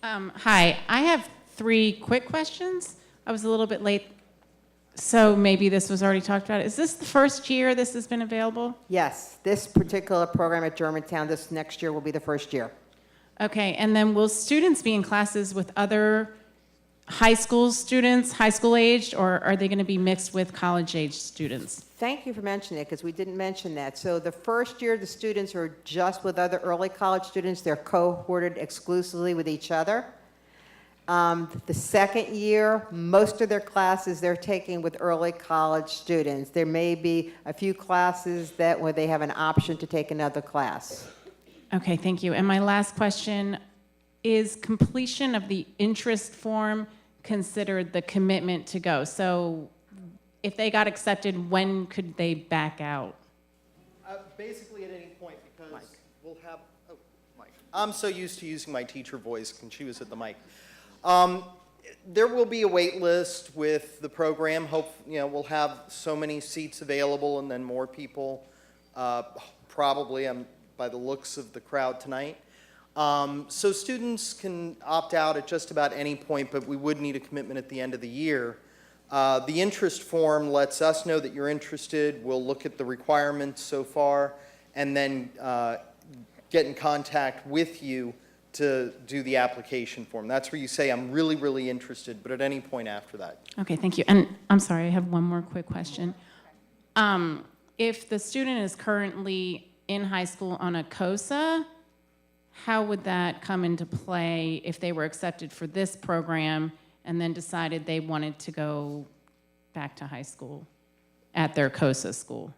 Hi, I have 3 quick questions. I was a little bit late, so maybe this was already talked about. Is this the first year this has been available? Yes, this particular program at Germantown this next year will be the first year. Okay, and then will students be in classes with other high school students, high school aged, or are they going to be mixed with college aged students? Thank you for mentioning it, because we didn't mention that. So the first year, the students are just with other early college students. They're cohorted exclusively with each other. The second year, most of their classes they're taking with early college students. There may be a few classes where they have an option to take another class. Okay, thank you. And my last question, is completion of the interest form considered the commitment to go? So if they got accepted, when could they back out? Basically at any point, because we'll have, oh, Mike. I'm so used to using my teacher voice, and she was at the mic. There will be a wait list with the program. We'll have so many seats available and then more people, probably by the looks of the crowd tonight. So students can opt out at just about any point, but we would need a commitment at the end of the year. The interest form lets us know that you're interested. We'll look at the requirements so far and then get in contact with you to do the application form. That's where you say, I'm really, really interested, but at any point after that. Okay, thank you. And I'm sorry, I have one more quick question. If the student is currently in high school on a COSA, how would that come into play if they were accepted for this program and then decided they wanted to go back to high school at their COSA school?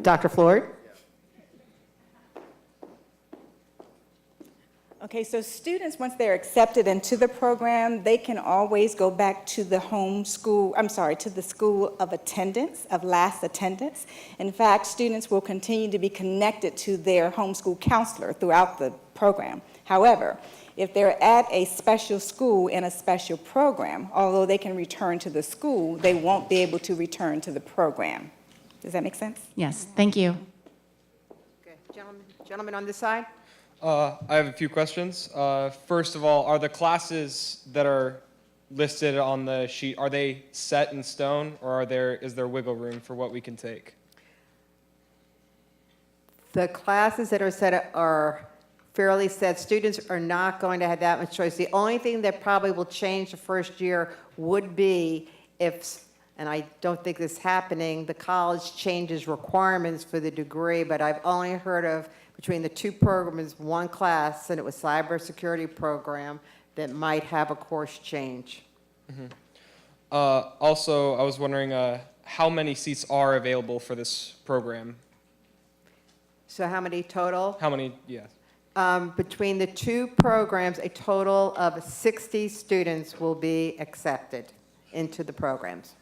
Dr. Floyd? Okay, so students, once they're accepted into the program, they can always go back to the to the school of attendance, of last attendance. In fact, students will continue to be connected to their homeschool counselor throughout the program. However, if they're at a special school in a special program, although they can return to the school, they won't be able to return to the program. Does that make sense? Yes, thank you. Okay, gentlemen on this side? I have a few questions. First of all, are the classes that are listed on the sheet, are they set in stone, or is there wiggle room for what we can take? The classes that are set are fairly set. Students are not going to have that much choice. The only thing that probably will change the first year would be if, and I don't think this is happening, the college changes requirements for the degree, but I've only heard of between the two programs, one class, and it was Cybersecurity program, that might have a course change. Mm-hmm. Also, I was wondering how many seats are available for this program? So how many total? How many, yeah. Between the two programs, a total of 60 students will be accepted into the programs.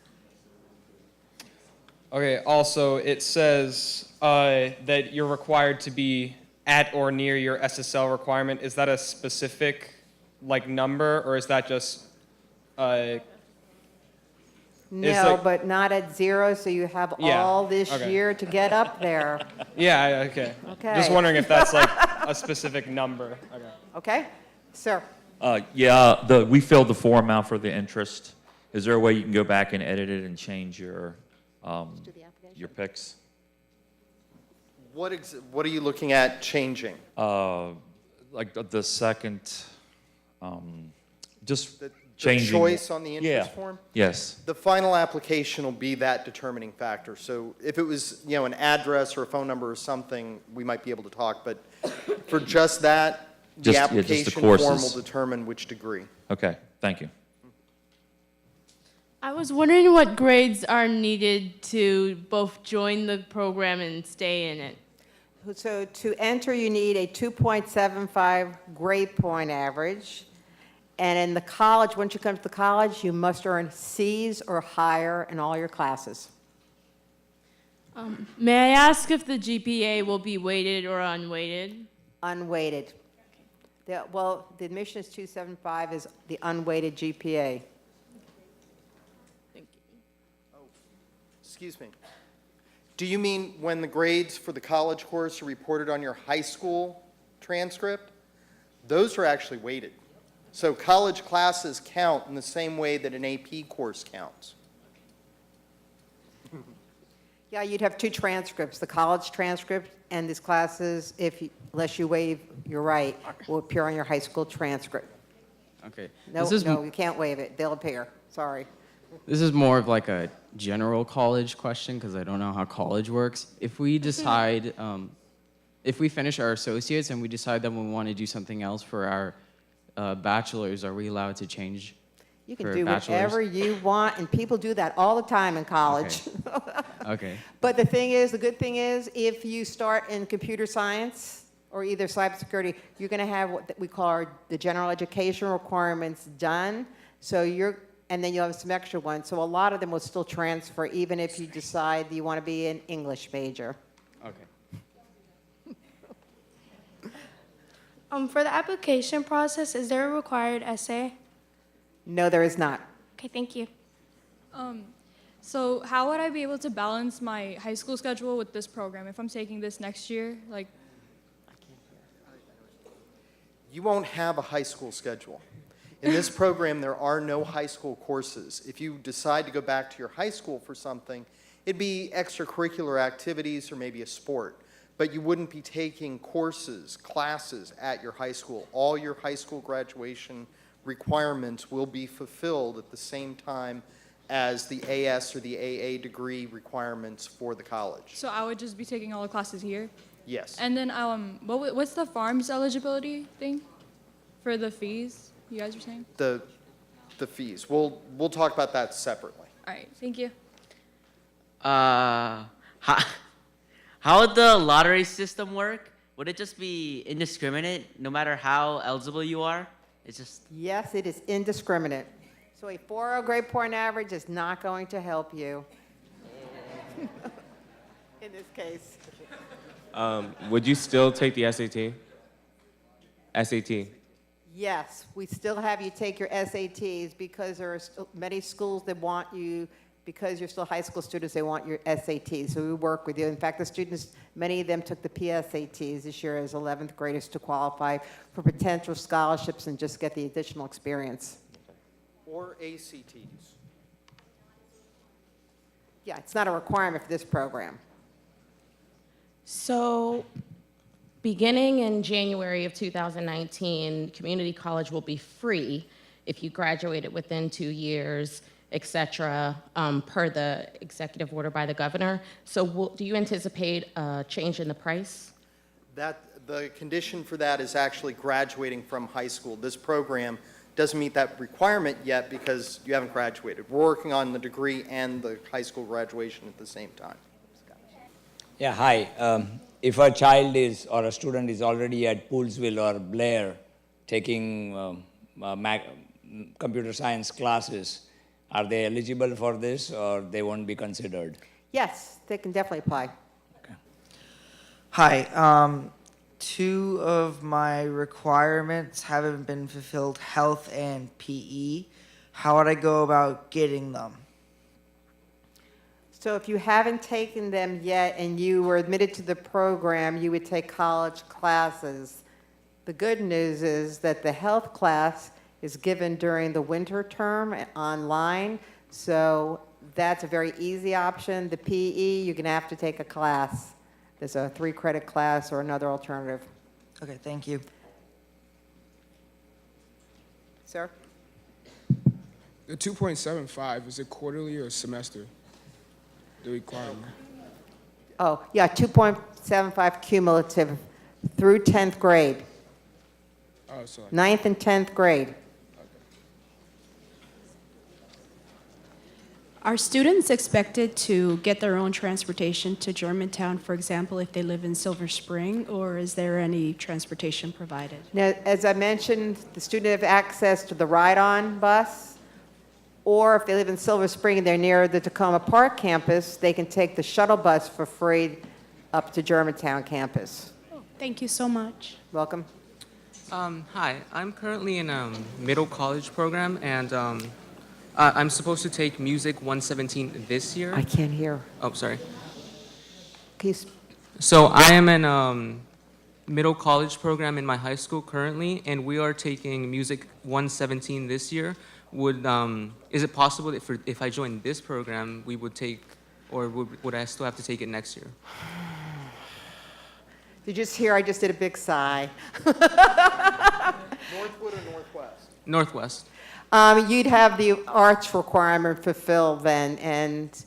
Okay, also, it says that you're required to be at or near your SSL requirement. Is that a specific, number, or is that just, No, but not at 0, so you have all this year to get up there. Yeah, okay. Okay. Just wondering if that's a specific number. Okay. Okay? Sir? We filled the form out for the interest. Is there a way you can go back and edit it and change your picks? What are you looking at changing? Like the second, just The changing. choice on the interest form? Yes. The final application will be that determining factor. So if it was, an address or a phone number or something, we might be able to talk. But for just that, the Just the application form will courses. determine which degree. Okay, thank you. I was wondering what grades are needed to both join the program and stay in it. So to enter, you need a 2.75 grade point average. And in the college, once you come to the college, you must earn C's or higher in all your classes. May I ask if the GPA will be weighted or unweighted? Unweighted. The admission is 275 is the unweighted GPA. Excuse me. Do you mean when the grades for the college course are reported on your high school transcript? Those are actually weighted. So college classes count in the same way that an AP course counts. Yeah, you'd have two transcripts, the college transcript and these classes, unless you waive your right, will appear on your high school transcript. Okay. No, you can't waive it. They'll appear. Sorry. This is more of like a general college question because I don't know how college works. If we decide, if we finish our associates and we decide that we want to do something else for our bachelor's, are we allowed to change? You can for do bachelor's? whatever you want, and people do that all the time in college. Okay. But the good thing is, if you start in computer science or either cybersecurity, you're going to have what we call the general education requirements done. And then you'll have some extra ones. So a lot of them will still transfer, even if you decide you want to be an English major. Okay. For the application process, is there a required essay? No, there is not. Okay, thank you. So how would I be able to balance my high school schedule with this program if I'm taking this next year? Like, You won't have a high school schedule. In this program, there are no high school courses. If you decide to go back to your high school for something, it'd be extracurricular activities or maybe a sport. But you wouldn't be taking courses, classes at your high school. All your high school graduation requirements will be fulfilled at the same time as the AS or the AA degree requirements for the college. so I would just be taking all the classes here? Yes. And then what's the farm's eligibility thing for the fees you guys were saying? The fees. We'll talk about that separately. All right, thank you. How would the lottery system work? Would it just be indiscriminate no matter how eligible you are? It's just Yes, it is indiscriminate. So a 4.0 grade point average is not going to help you in this case. Would you still take the SAT? SAT. Yes, we still have you take your SATs because there are many schools that want you, because you're still high school students, they want your SATs. So we work with you. In fact, the students, many of them took the PSATs this year as 11th graders to qualify for potential scholarships and just get the additional experience. Or ACTs. Yeah, it's not a requirement for this program. So, beginning in January of 2019, community college will be free if you graduated within 2 years, et cetera, per the executive order by the governor. So do you anticipate a change in the price? The condition for that is actually graduating from high school. This program doesn't meet that requirement yet because you haven't graduated. We're working on the degree and the high school graduation at the same time. Yeah, hi. If a child is or a student is already at Poolsville or Blair taking computer science classes, are they eligible for this or they won't be considered? Yes, they can definitely apply. Hi. Two of my requirements haven't been fulfilled, health and PE. How would I go about getting them? So if you haven't taken them yet and you were admitted to the program, you would take college classes. The good news is that the health class is given during the winter term online, so that's a very easy option. The PE, you're going to have to take a class. There's a 3-credit class or another alternative. Okay, thank you. Sir? The 2.75, is it quarterly or semester? The requirement. Oh, yeah, 2.75 cumulative through 10th grade. Oh, sorry. 9th and 10th grade. Are students expected to get their own transportation to Germantown, for example, if they live in Silver Spring, or is there any transportation provided? Now, as I mentioned, the student have access to the ride-on bus, or if they live in Silver Spring and they're near the Tacoma Park campus, they can take the shuttle bus for free up to Germantown campus. Thank you so much. Welcome. Hi, I'm currently in a middle college program, and I'm supposed to take Music 117 this year. I can't hear. Oh, sorry. Please. So I am in a middle college program in my high school currently, and we are taking Music 117 this year. Is it possible that if I join this program, we would take, or would I still have to take it next year? Did you just hear I just did a big sigh? Northwood or Northwest? Northwest. You'd have the arts requirement fulfilled then, and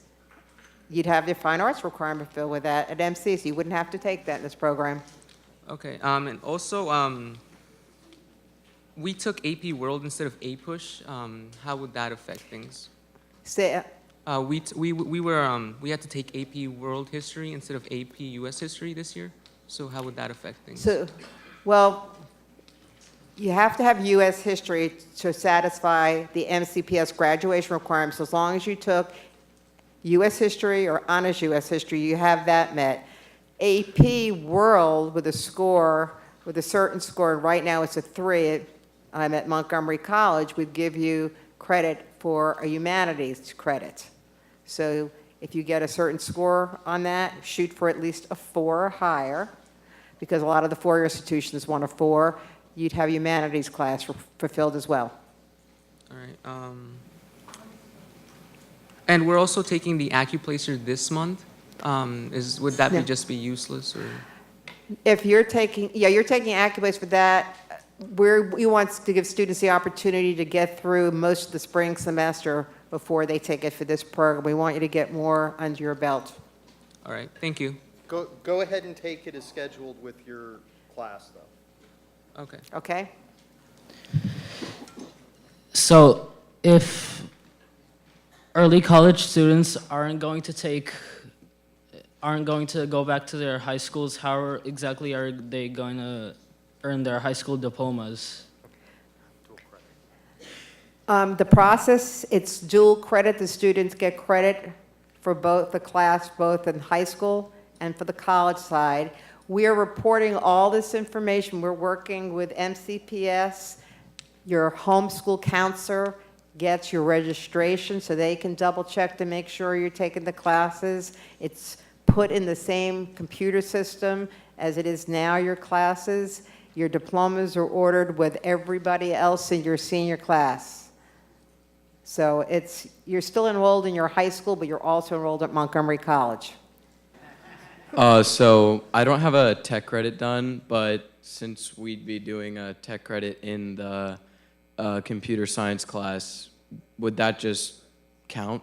you'd have the fine arts requirement fulfilled with that at MC, so you wouldn't have to take that in this program. Okay, and also, we took AP World instead of APUSH. How would that affect things? Say, we had to take AP World History instead of AP US History this year. So how would that affect things? So, well, you have to have U.S. history to satisfy the MCPS graduation requirements. So as long as you took U.S. history or honors U.S. history, you have that met. AP World with a score with a certain score, and right now it's a 3, I'm at Montgomery College, we'd give you credit for a humanities credit. So if you get a certain score on that, shoot for at least a 4 or higher, because a lot of the 4-year institutions want a 4. You'd have humanities class fulfilled as well. All right. And we're also taking the AccuPlacer this month. Would that No. just be useless, or? If you're taking, you're taking AccuPlace for that. We want to give students the opportunity to get through most of the spring semester before they take it for this program. We want you to get more under your belt. All right, thank you. Go ahead and take it as scheduled with your class, though. Okay. Okay? So if early college students aren't going to go back to their high schools, how exactly are they going to earn their high school diplomas? The process, it's dual credit. The students get credit for both the class, both in high school and for the college side. We are reporting all this information. We're working with MCPS. Your homeschool counselor gets your registration so they can double check to make sure you're taking the classes. It's put in the same computer system as it is now, your classes. Your diplomas are ordered with everybody else in your senior class. So you're still enrolled in your high school, but you're also enrolled at Montgomery College. So I don't have a tech credit done, but since we'd be doing a tech credit in the computer science class, would that just count?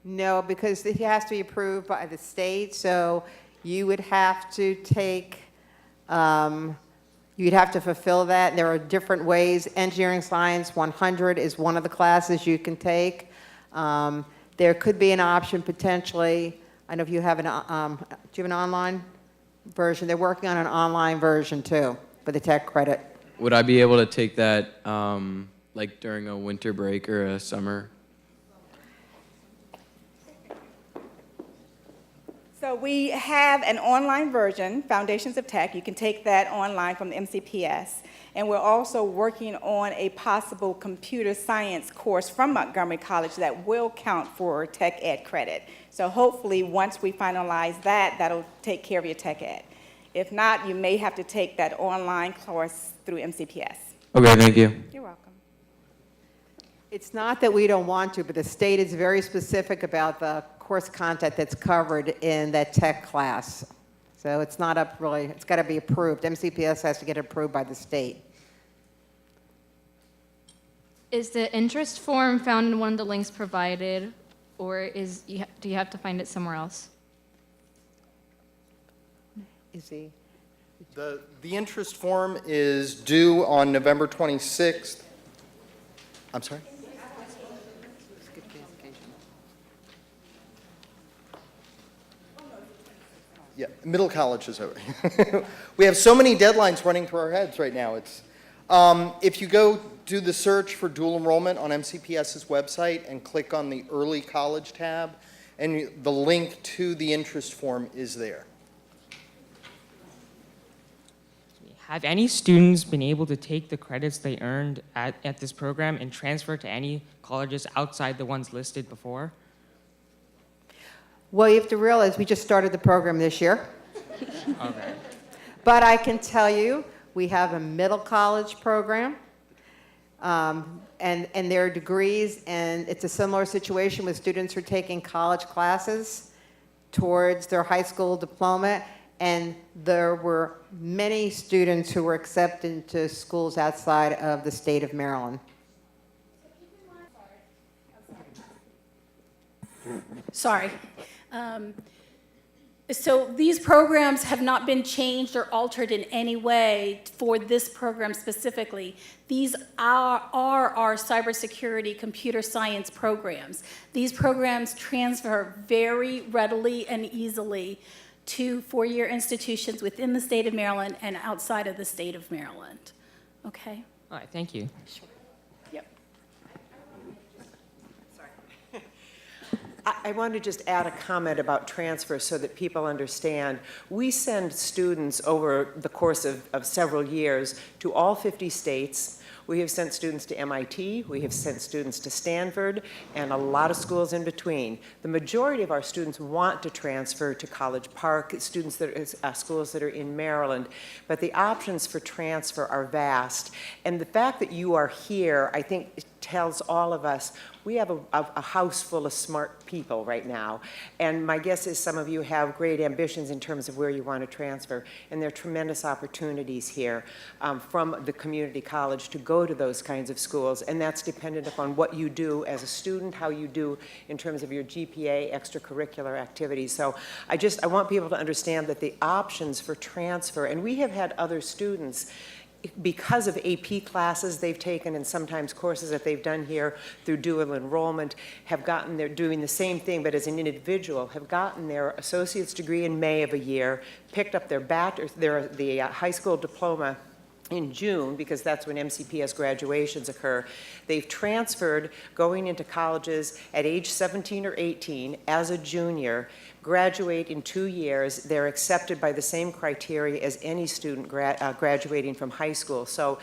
No, because it has to be approved by the state, so you would have to take, you'd have to fulfill that. There are different ways. Engineering Science 100 is one of the classes you can take. There could be an option potentially. I know if you have do you have an online version? They're working on an online version too for the tech credit. Would I be able to take that like during a winter break or a summer? So we have an online version, Foundations of Tech. You can take that online from the MCPS. And we're also working on a possible computer science course from Montgomery College that will count for tech ed credit. So hopefully, once we finalize that, that'll take care of your tech ed. If not, you may have to take that online course through MCPS. Okay, thank you. You're welcome. It's not that we don't want to, but the state is very specific about the course content that's covered in that tech class. So it's not up really, it's got to be approved. MCPS has to get approved by the state. Is the interest form found in one of the links provided, or do you have to find it somewhere else? Is he? The interest form is due on November 26th. I'm sorry? Yeah, middle college is over. We have so many deadlines running through our heads right now. If you go do the search for dual enrollment on MCPS's website and click on the early college tab, and the link to the interest form is there. Have any students been able to take the credits they earned at this program and transfer to any colleges outside the ones listed before? Well, you have to realize we just started the program this year. Okay. But I can tell you, we have a middle college program, and there are degrees, and it's a similar situation with students who are taking college classes towards their high school diploma, and there were many students who were accepted into schools outside of the state of Maryland. Sorry. So these programs have not been changed or altered in any way for this program specifically. These are our cybersecurity computer science programs. These programs transfer very readily and easily to four-year institutions within the state of Maryland and outside of the state of Maryland. Okay? All right, thank you. Yep. I want to just add a comment about transfer so that people understand. We send students over the course of several years to all 50 states. We have sent students to MIT, we have sent students to Stanford, and a lot of schools in between. The majority of our students want to transfer to College Park, students that are, schools that are in Maryland, but the options for transfer are vast. And the fact that you are here, I think, tells all of us we have a house full of smart people right now. And my guess is some of you have great ambitions in terms of where you want to transfer. And there are tremendous opportunities here from the community college to go to those kinds of schools. And that's dependent upon what you do as a student, how you do in terms of your GPA, extracurricular activities. So I want people to understand that the options for transfer, and we have had other students because of AP classes they've taken and sometimes courses that they've done here through dual enrollment, have gotten their, doing the same thing, but as an individual, have gotten their associate's degree in May of a year, picked up their high school diploma in June, because that's when MCPS graduations occur. They've transferred going into colleges at age 17 or 18 as a junior, graduate in 2 years. They're accepted by the same criteria as any student graduating from high school. So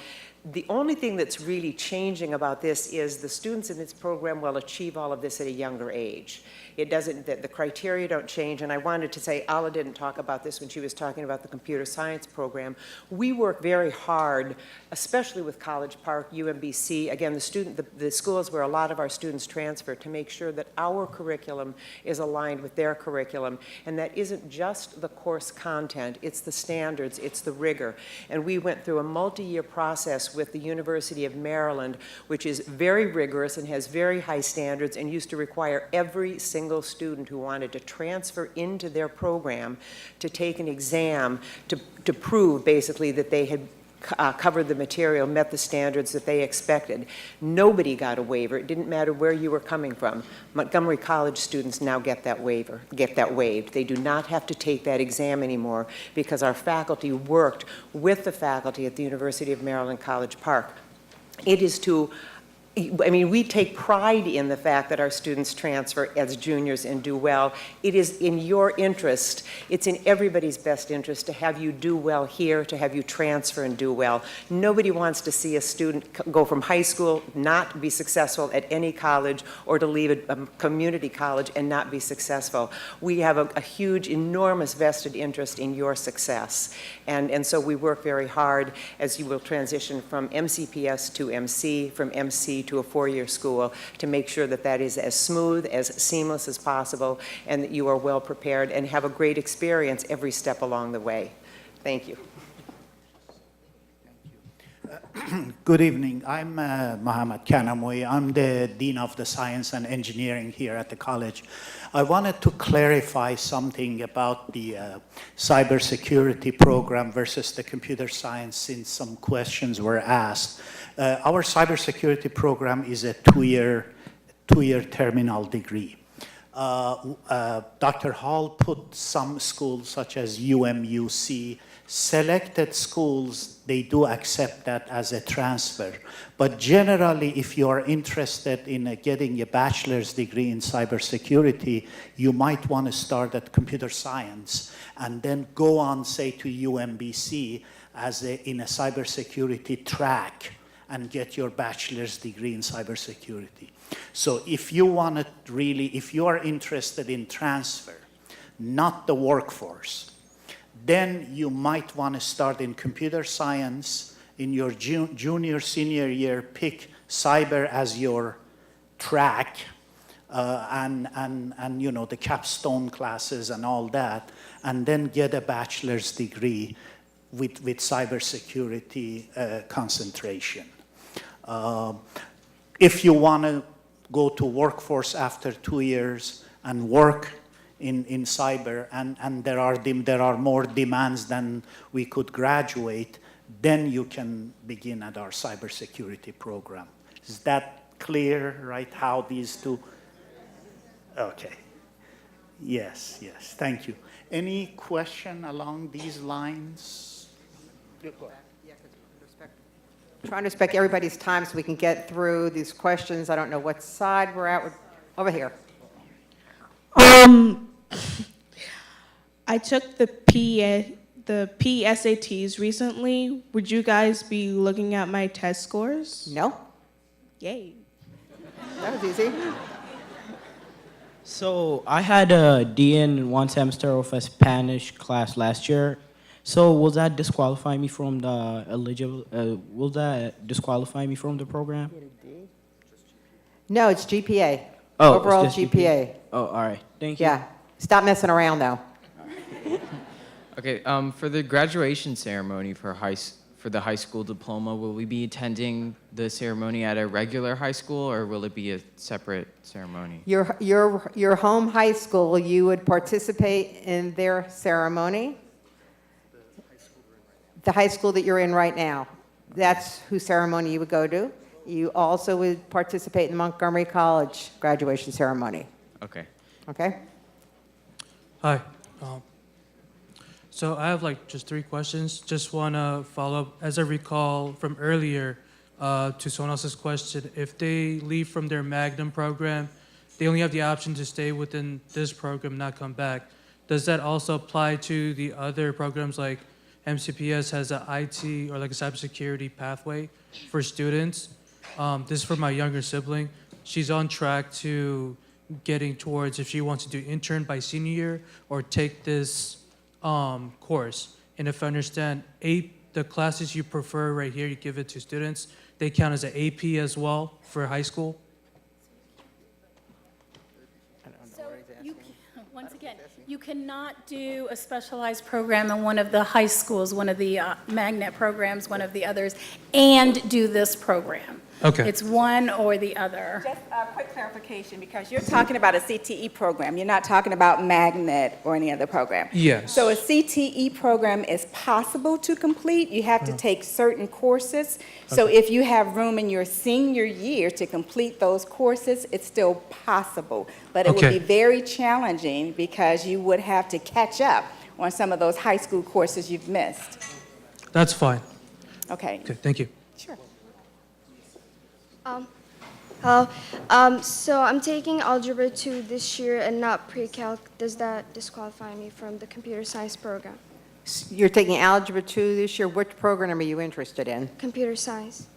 the only thing that's really changing about this is the students in this program will achieve all of this at a younger age. It doesn't, the criteria don't change, and I wanted to say, Ala didn't talk about this when she was talking about the computer science program. We work very hard, especially with College Park, UMBC, again, the schools where a lot of our students transfer, to make sure that our curriculum is aligned with their curriculum, and that isn't just the course content, it's the standards, it's the rigor. And we went through a multi-year process with the University of Maryland, which is very rigorous and has very high standards and used to require every single student who wanted to transfer into their program to take an exam to prove basically that they had covered the material, met the standards that they expected. Nobody got a waiver. It didn't matter where you were coming from. Montgomery College students now get that waiver, get that waived. They do not have to take that exam anymore because our faculty worked with the faculty at the University of Maryland College Park. It is to we take pride in the fact that our students transfer as juniors and do well. It is in your interest, it's in everybody's best interest to have you do well here, to have you transfer and do well. Nobody wants to see a student go from high school, not be successful at any college, or to leave a community college and not be successful. We have a huge, enormous vested interest in your success. And so we work very hard as you will transition from MCPS to MC, from MC to a four-year school, to make sure that that is as smooth, as seamless as possible, and that you are well prepared and have a great experience every step along the way. Thank you. Good evening. I'm Mohammed Kanamoui. I'm the Dean of the Science and Engineering here at the college. I wanted to clarify something about the cybersecurity program versus the computer science, since some questions were asked. Our cybersecurity program is a two-year terminal degree. Dr. Hall put some schools, such as UMUC, selected schools, they do accept that as a transfer. But generally, if you are interested in getting a bachelor's degree in cybersecurity, you might want to start at computer science and then go on, say, to UMBC in a cybersecurity track and get your bachelor's degree in cybersecurity. So if you want to really, if you are interested in transfer, not the workforce, then you might want to start in computer science. In your junior, senior year, pick cyber as your track, and you know, the capstone classes and all that, and then get a bachelor's degree with cybersecurity concentration. If you want to go to workforce after 2 years and work in cyber, and there are more demands than we could graduate, then you can begin at our cybersecurity program. Is that clear, right, how these two? Okay. Yes, thank you. Any question along these lines? Go ahead. Trying to respect everybody's time so we can get through these questions. I don't know what side we're at. Over here. I took the PSATs recently. Would you guys be looking at my test scores? No. Yay. That was easy. So I had a D in one semester of a Spanish class last year. So will that disqualify me from the will that disqualify me from the program? No, it's GPA. Oh, Overall it's just GPA. Oh, all right. Thank you. Yeah. Stop messing around, though. Okay, for the graduation ceremony for the high school diploma, will we be attending the ceremony at a regular high school, or will it be a separate ceremony? Your home high school, you would participate in their ceremony. The high school that you're in right now, that's whose ceremony you would go to. You also would participate in the Montgomery College graduation ceremony. Okay. Okay? Hi. So I have just 3 questions. Just want to follow up. As I recall from earlier to someone else's question, if they leave from their Magnum program, they only have the option to stay within this program, not come back. Does that also apply to the other programs like MCPS has an IT or a cybersecurity pathway for students? This is for my younger sibling. She's on track to getting towards if she wants to do intern by senior year or take this course. And if I understand, the classes you prefer right here, you give it to students, they count as an AP as well for high school? Once again, you cannot do a specialized program in one of the high schools, one of the magnet programs, one of the others, and do this program. Okay. It's one or the other. Just a quick clarification, because you're talking about a CTE program. You're not talking about magnet or any other program. Yes. So a CTE program is possible to complete. You have to take certain courses. So if you have room in your senior year to complete those courses, it's still possible. But it would be very challenging because you would have to catch up on some of those high school courses you've missed. That's fine. Okay. Okay, thank you. Sure. So I'm taking Algebra 2 this year and not pre-calc. Does that disqualify me from the computer science program? You're taking Algebra 2 this year. Which program are you interested in? Computer science.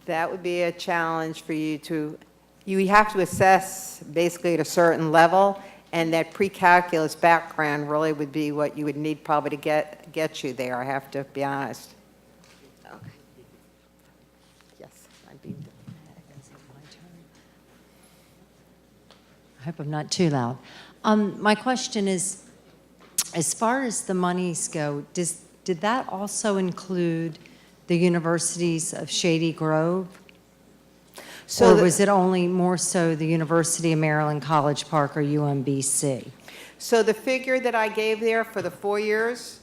That would be a challenge for you to, you have to assess basically at a certain level, and that pre-calculus background really would be what you would need probably to get you there, I have to be honest. Okay. Yes, I'd be. I hope I'm not too loud. My question is, as far as the monies go, did that also include the universities of Shady Grove? So or was it only more so the University of Maryland, College Park, or UMBC? So the figure that I gave there for the 4 years,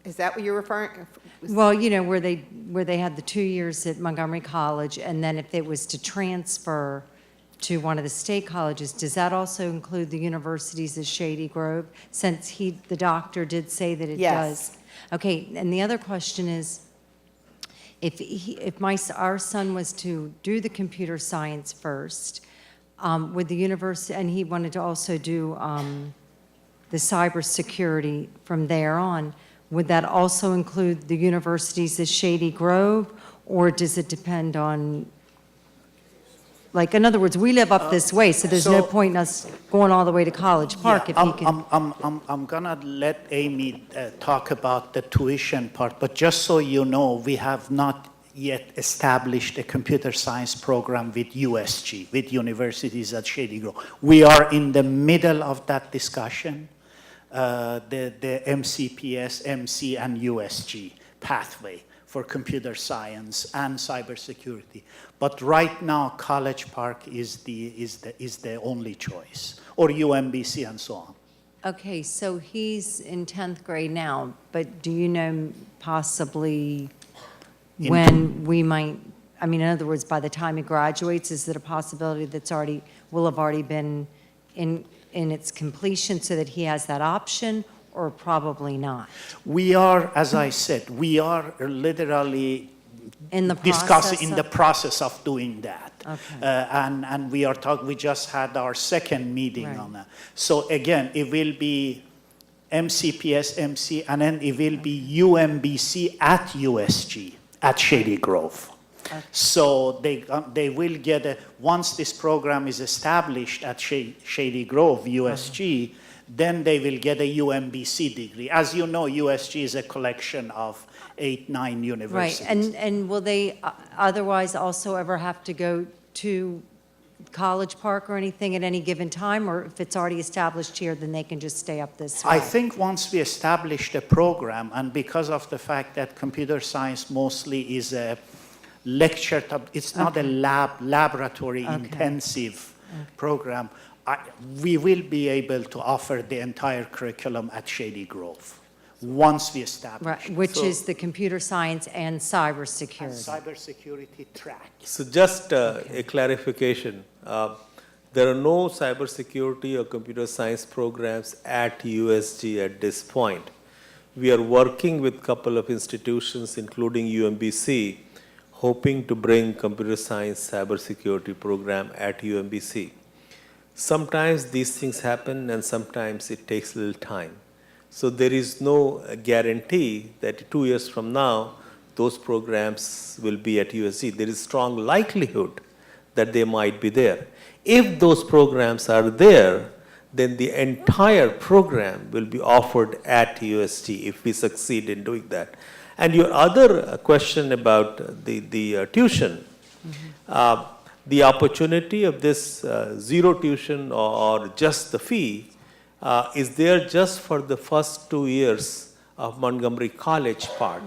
is that what you're referring? Well, you know, where they had the 2 years at Montgomery College, and then if it was to transfer to one of the state colleges, does that also include the universities of Shady Grove? Since the doctor did say that it does. Okay, and the other question is, if our son was to do the computer science first, with the university, and he wanted to also do the cybersecurity from there on, would that also include the universities of Shady Grove, or does it depend on? Like, in other words, we live up this way, so there's no point in us going all the way to College Park if he can. I'm gonna let Amy talk about the tuition part, but just so you know, we have not yet established a computer science program with USG, with universities at Shady Grove. We are in the middle of that discussion, the MCPS, MC, and USG pathway for computer science and cybersecurity. But right now, College Park is the only choice, or UMBC and so on. Okay, so he's in 10th grade now, but do you know possibly when we might, I mean, in other words, by the time he graduates, is it a possibility that's will have already been in its completion so that he has that option, or probably not? We are, as I said, we are literally in the discussing in the process of doing that. Okay. And we just had our second meeting Right. on that. So again, it will be MCPS, and then it will be UMBC at USG, at Shady Grove. So they will get once this program is established at Shady Grove, USG, then they will get a UMBC degree. As you know, USG is a collection of 8, 9 universities. Right, and will they otherwise also ever have to go to College Park or anything at any given time, or if it's already established here, then they can just stay up this way? I think once we establish the program, and because of the fact that computer science mostly is a lecture, it's not a laboratory intensive program, we will be able to offer the entire curriculum at Shady Grove once we establish Right, it. which is the computer science and cybersecurity. Cybersecurity track. So just a clarification. There are no cybersecurity or computer science programs at USG at this point. We are working with a couple of institutions, including UMBC, hoping to bring computer science cybersecurity program at UMBC. Sometimes these things happen and sometimes it takes a little time. So there is no guarantee that 2 years from now, those programs will be at USG. There is strong likelihood that they might be there. If those programs are there, then the entire program will be offered at USG if we succeed in doing that. And your other question about the tuition, the opportunity of this zero tuition or just the fee is there just for the first 2 years of Montgomery College part.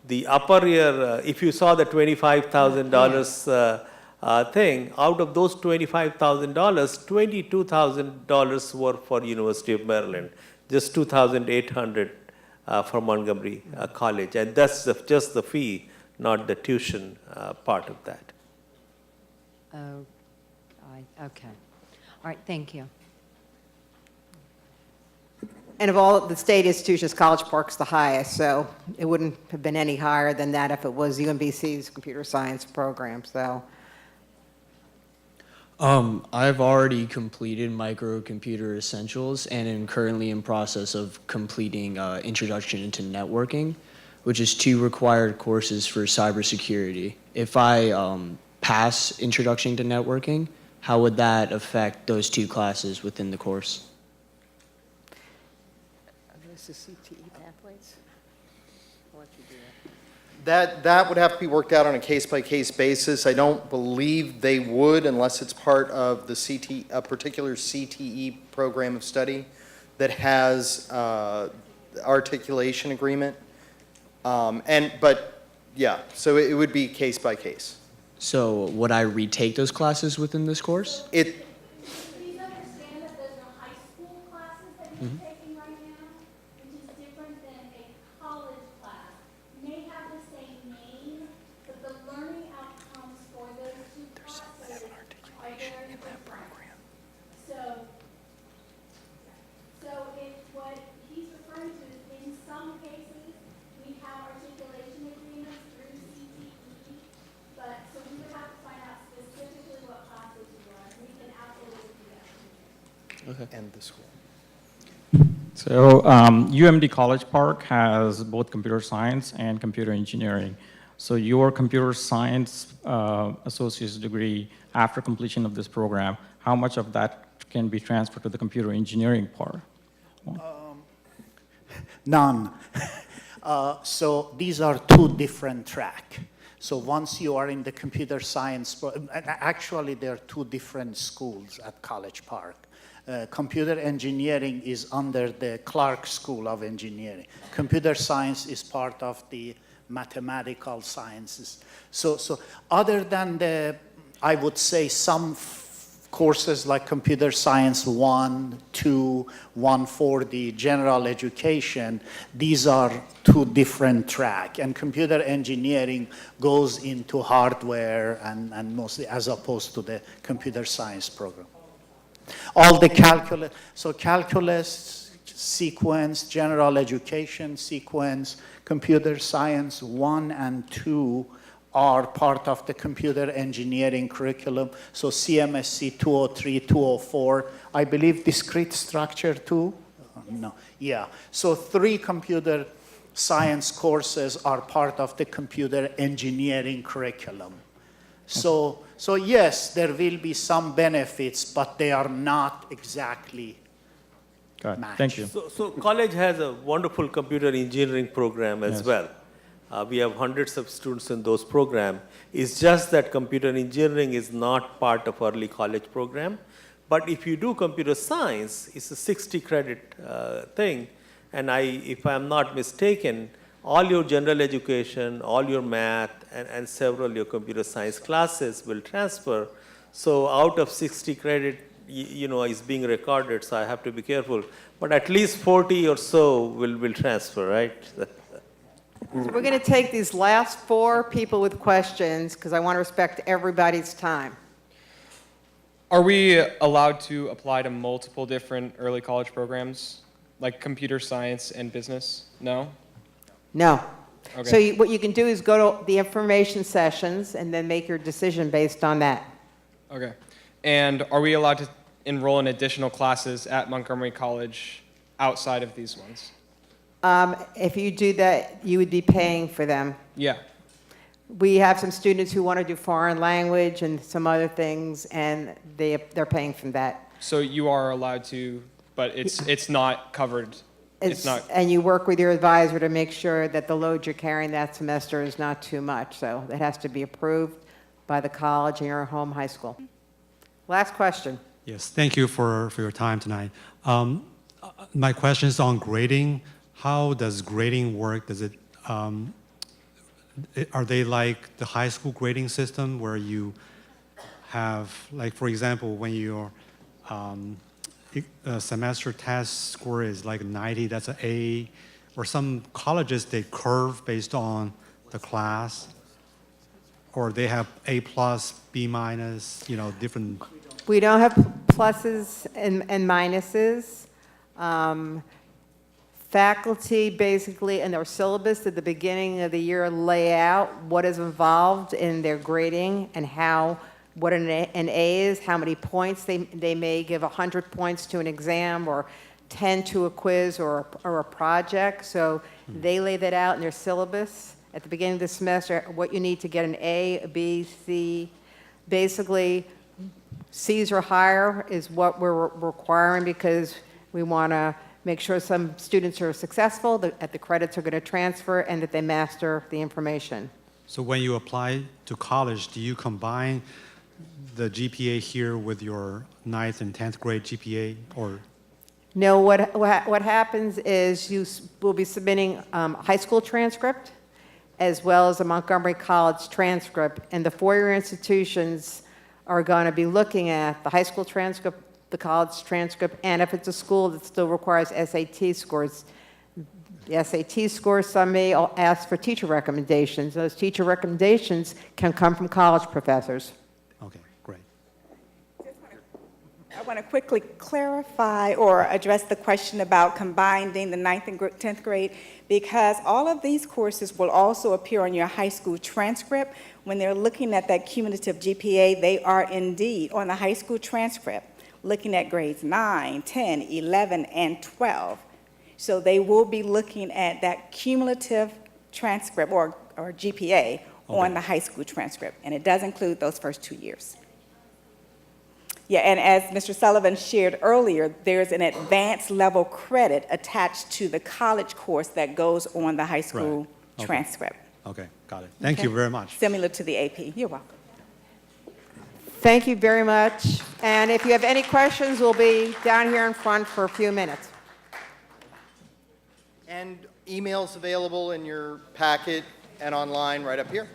The upper year, if you saw the $25,000 thing, out of those $25,000, $22,000 were for University of Maryland, just $2,800 for Montgomery College. And that's just the fee, not the tuition part of that. Oh, okay. All right, thank you. And of all the state institutions, College Park's the highest, so it wouldn't have been any higher than that if it was UMBC's computer science program, so. I've already completed Microcomputer Essentials and am currently in process of completing Introduction into Networking, which is 2 required courses for cybersecurity. If I pass Introduction to Networking, how would that affect those 2 classes within the course? CTE pathways? I'll let you do That would have to be worked out on a case-by-case basis. I don't believe they would unless it's part of the a particular CTE program of study that has articulation agreement. But yeah, so it would be case-by-case. So would I retake those classes within this course? Please understand that those are high school classes that you're taking right now, which is different than a college class. May have the same name, but the learning outcomes for those 2 classes are very different. So what he's referring to is in some cases, we have articulation agreements through CTE, but so we would have to find out specifically what classes you are, and we can absolutely do that. Okay. And the school. So UMD College Park has both computer science and computer engineering. So your computer science associate's degree, after completion of this program, how much of that can be transferred to the computer engineering part? None. So these are 2 different tracks. So once you are in the computer science, actually there are 2 different schools at College Park. Computer engineering is under the Clark School of Engineering. Computer science is part of the mathematical sciences. So other than I would say some courses like computer science 1, 2, 1 for the general education, these are 2 different tracks. And computer engineering goes into hardware and mostly as opposed to the computer science program. All the calculus, so calculus sequence, general education sequence, computer science 1 and 2 are part of the computer engineering curriculum. So CMSC 203, 204, I believe discrete structure too? No, yeah. So 3 computer science courses are part of the computer engineering curriculum. So yes, there will be some benefits, but they are not exactly matched. Thank you. So college has a wonderful computer engineering program as well. We have hundreds of students in those programs. It's just that computer engineering is not part of early college program. But if you do computer science, it's a 60 credit thing. And if I'm not mistaken, all your general education, all your math, and several your computer science classes will transfer. So out of 60 credit, is being recorded, so I have to be careful. But at least 40 or so will transfer, right? We're going to take these last 4 people with questions because I want to respect everybody's time. Are we allowed to apply to multiple different early college programs, like computer science and business? No? No. Okay. So what you can do is go to the information sessions and then make your decision based on that. Okay. And are we allowed to enroll in additional classes at Montgomery College outside of these ones? If you do that, you would be paying for them. Yeah. We have some students who want to do foreign language and some other things, and they're paying from that. So you are allowed to, but it's not covered. It's not. And you work with your advisor to make sure that the load you're carrying that semester is not too much. So it has to be approved by the college and your home high school. Last question. Yes, thank you for your time tonight. My question is on grading. How does grading work? Does it, are they like the high school grading system where you have, like for example, when your semester test score is like 90, that's an A, or some colleges, they curve based on the class, or they have A plus, B minus, different. We don't have pluses and minuses. Faculty basically in their syllabus at the beginning of the year lay out what is involved in their grading and what an A is, how many points they may give 100 points to an exam or 10 to a quiz or a project. So they lay that out in their syllabus at the beginning of the semester, what you need to get an A, B, C. Basically, C's or higher is what we're requiring because we want to make sure some students are successful, that the credits are going to transfer, and that they master the information. So when you apply to college, do you combine the GPA here with your 9th and 10th grade GPA, or? No, what happens is you will be submitting high school transcript as well as a Montgomery College transcript, and the 4-year institutions are going to be looking at the high school transcript, the college transcript, and if it's a school that still requires SAT scores. The SAT scores, some may ask for teacher recommendations. Those teacher recommendations can come from college professors. Okay, great. I want to quickly clarify or address the question about combining the 9th and 10th grade, because all of these courses will also appear on your high school transcript. When they're looking at that cumulative GPA, they are indeed on the high school transcript looking at grades 9, 10, 11, and 12. So they will be looking at that cumulative transcript or GPA on the high school transcript, and it does include those first 2 years. Yeah, and as Mr. Sullivan shared earlier, there's an advanced level credit attached to the college course that goes on the high school transcript. Okay, got it. Thank you very much. Similar to the AP. You're welcome. Thank you very much. And if you have any questions, we'll be down here in front for a few minutes. And emails available in your packet and online right up here.